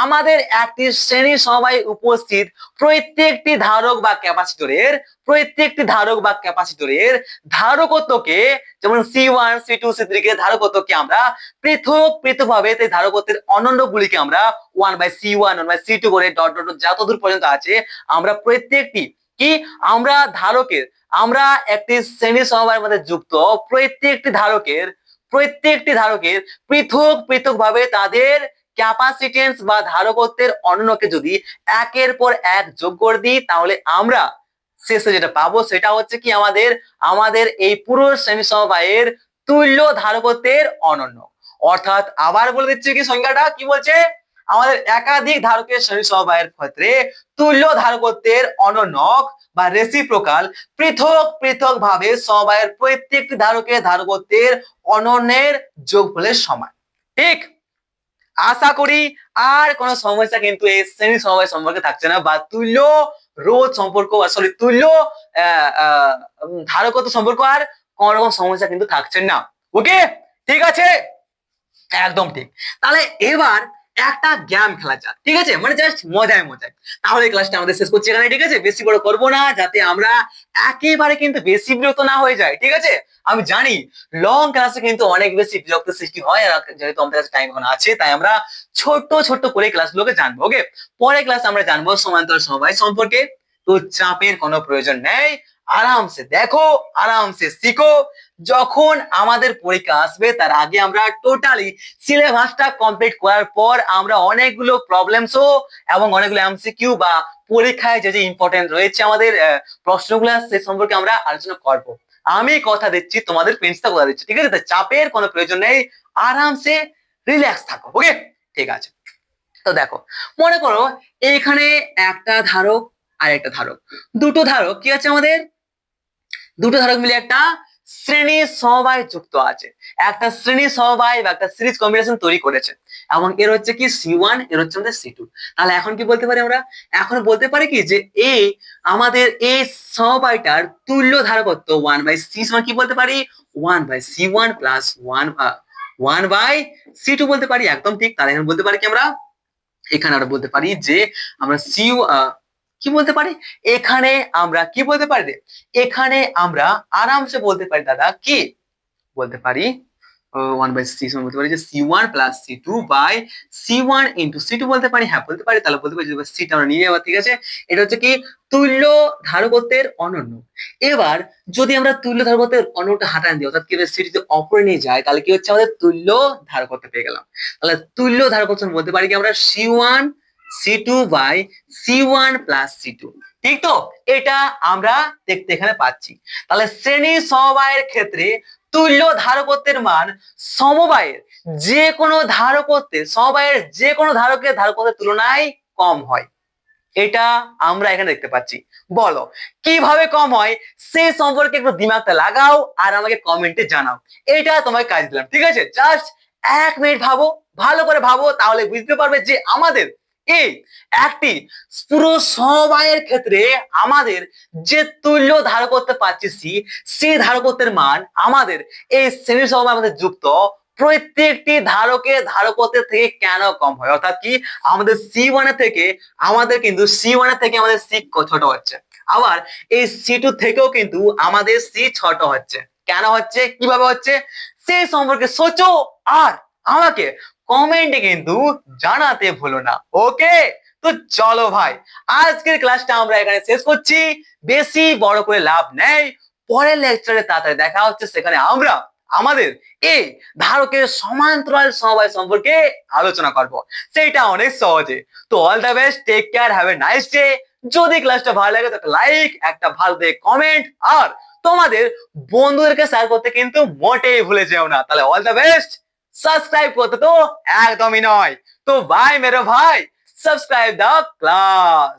আমাদের একটি শ্রেণী সমবায়ে উপস্থিত প্রত্যেকটি ধারক বা ক্যাপাসিটরের, প্রত্যেকটি ধারক বা ক্যাপাসিটরের ধারকত্বকে, যেমন C1 C2 C3 কে ধারকত্বকে আমরা পৃথক পৃথক ভাবে সেই ধারকত্বের অনন্যগুলিকে আমরা 1/c1 1/c2 করে ডট ডট যত দূর পর্যন্ত আছে আমরা প্রত্যেকটি কি আমরা ধারকের, আমরা একটি শ্রেণী সমবায়ের মধ্যে যুক্ত প্রত্যেকটি ধারকের, প্রত্যেকটি ধারকের পৃথক পৃথক ভাবে তাদের ক্যাপাসিটেন্স বা ধারকত্বের অনন্যকে যদি একের পর এক যোগ করে দিই, তাহলে আমরা শেষে যেটা পাবো সেটা হচ্ছে কি আমাদের, আমাদের এই পুরো শ্রেণী সমবায়ের তুল্য ধারকত্বের অনন্য। অর্থাৎ আবার বলে দিচ্ছি কি সংজ্ঞাটা কি বলছে, আমাদের একাধিক ধারকের শ্রেণী সমবায়ের ক্ষেত্রে তুল্য ধারকত্বের অনন্যক বা রেসিপ্রোকাল পৃথক পৃথক ভাবে সমবায়ের প্রত্যেকটি ধারকের ধারকত্বের অনন্যের যোগফলের সমান। ঠিক, আশা করি আর কোনো সমস্যা কিন্তু এই শ্রেণী সমবায় সম্পর্কে থাকছে না, বা তুল্য রোধ সম্পর্ক, সরি তুল্য ধারকত্ব সম্পর্ক আর কোন রকম সমস্যা কিন্তু থাকছে না। ওকে, ঠিক আছে, একদম ঠিক। তাহলে এবার একটা গেম খেলা যাক, ঠিক আছে, মানে জাস্ট মজায় মজায়। তাহলে ক্লাসটা আমাদের শেষ করছি এখানে, ঠিক আছে, বেশি বড় করবো না, যাতে আমরা একেবারে কিন্তু বেশি বিরক্ত না হয়ে যায়, ঠিক আছে। আমি জানি লং ক্লাসে কিন্তু অনেক বেশি বিরক্ত সৃষ্টি হয়, আর যেহেতু আমাদের কাছে টাইম এখন আছে, তাই আমরা ছোট্ট ছোট্ট করে ক্লাসগুলোকে জানবো। ওকে, পরে ক্লাস আমরা জানবো সমান্তরাল সমবায় সম্পর্কে। তো চাপের কোনো প্রয়োজন নেই, আরামসে দেখো, আরামসে শিখো। যখন আমাদের পরীক্ষা আসবে তার আগে আমরা টোটালি সিলেবাসটা কমপ্লিট করার পর আমরা অনেকগুলো প্রবলেমসও এবং অনেকগুলো এমসিকিউ বা পরীক্ষায় যে যে ইম্পর্টেন্ট রয়েছে আমাদের প্রশ্নগুলো, সে সম্পর্কে আমরা আলোচনা করব। আমি কথা দিচ্ছি, তোমাদের প্রিন্সিপাল কথা দিচ্ছি, ঠিক আছে, তাই চাপের কোনো প্রয়োজন নেই, আরামসে রিল্যাক্স থাকো। ওকে, ঠিক আছে। তো দেখো, মনে করো এখানে একটা ধারক আর একটা ধারক, দুটো ধারক কি আছে আমাদের, দুটো ধারক মিলে একটা শ্রেণী সমবায় যুক্ত আছে, একটা শ্রেণী সমবায় বা একটা সিরিজ কম্বিনেশন তৈরি করেছে, এবং এর হচ্ছে কি C1, এর হচ্ছে আমাদের C2। তাহলে এখন কি বলতে পারি আমরা, এখন বলতে পারি কি যে এই আমাদের এই সমবায়টার তুল্য ধারকত্ব 1/C সমান কি বলতে পারি, 1/C1 প্লাস 1/C2 বলতে পারি, একদম ঠিক। তাহলে এখন বলতে পারি কি আমরা, এখানে আমরা বলতে পারি যে আমরা কি বলতে পারি, এখানে আমরা কি বলতে পারি রে, এখানে আমরা আরামসে বলতে পারি দাদা, কি বলতে পারি, 1/C সমান বলতে পারি যে C1 plus C2 by C1 into C2 বলতে পারি, হ্যাঁ বলতে পারি। তাহলে বলতে পারি যে সিটা আমরা নিয়ে যাবো, ঠিক আছে। এটা হচ্ছে কি তুল্য ধারকত্বের অনন্য। এবার যদি আমরা তুল্য ধারকত্বের অন্যটা হাটান দিই, অর্থাৎ কি সিটি যদি অপরে নিয়ে যায়, তাহলে কি হচ্ছে আমাদের তুল্য ধারকত্ব পেয়ে গেলাম। তাহলে তুল্য ধারকত্ব বলতে পারি কি আমরা C1 C2 by C1 plus C2, ঠিক তো। এটা আমরা দেখতে এখানে পাচ্ছি। তাহলে শ্রেণী সমবায়ের ক্ষেত্রে তুল্য ধারকত্বের মান সমবায়ের যে কোনো ধারকত্বের, সমবায়ের যে কোনো ধারকের ধারকত্বের তুলনায় কম হয়, এটা আমরা এখানে দেখতে পাচ্ছি। বলো কিভাবে কম হয়, সে সম্পর্কে একটু দিমাগটা লাগাও আর আমাকে কমেন্টে জানাও। এটা তোমাকে কাজ দিলাম, ঠিক আছে। জাস্ট 1 মিনিট ভাবো, ভালো করে ভাবো, তাহলে বুঝতে পারবে যে আমাদের এই একটি পুরো সমবায়ের ক্ষেত্রে আমাদের যে তুল্য ধারকত্ব পাচ্ছি, সেই ধারকত্বের মান আমাদের এই শ্রেণী সমবায় আমাদের যুক্ত প্রত্যেকটি ধারকের ধারকত্বের থেকে কেন কম হয়, অর্থাৎ কি আমাদের C1 এর থেকে আমাদের কিন্তু C1 এর থেকে আমাদের C ছোট হচ্ছে, আবার এই C2 থেকেও কিন্তু আমাদের C ছোট হচ্ছে। কেন হচ্ছে, কিভাবে হচ্ছে, সেই সম্পর্কে সোচো আর আমাকে কমেন্টে কিন্তু জানাতে ভুলো না। ওকে, তো চলো ভাই, আজকের ক্লাসটা আমরা এখানে শেষ করছি, বেশি বড় করে লাভ নেই। পরের লেকচারে তাড়াতাড়ি দেখা হচ্ছে, সেখানে আমরা আমাদের এই ধারকের সমান্তরাল সমবায় সম্পর্কে আলোচনা করব, সেটা অনেক সহজে। তো all the best, take care, have a nice day. যদি ক্লাসটা ভালো লাগে তো একটা লাইক, একটা ভালো দেখে কমেন্ট, আর তোমাদের বন্ধুদেরকে শেয়ার করতে কিন্তু মোটেই ভুলে যেও না। তাহলে অল দ্য বেস্ট, সাবস্ক্রাইব করতে তো একদমই নয়। তো বাই মেরে ভাই, সাবস্ক্রাইব দ্য ক্লাস।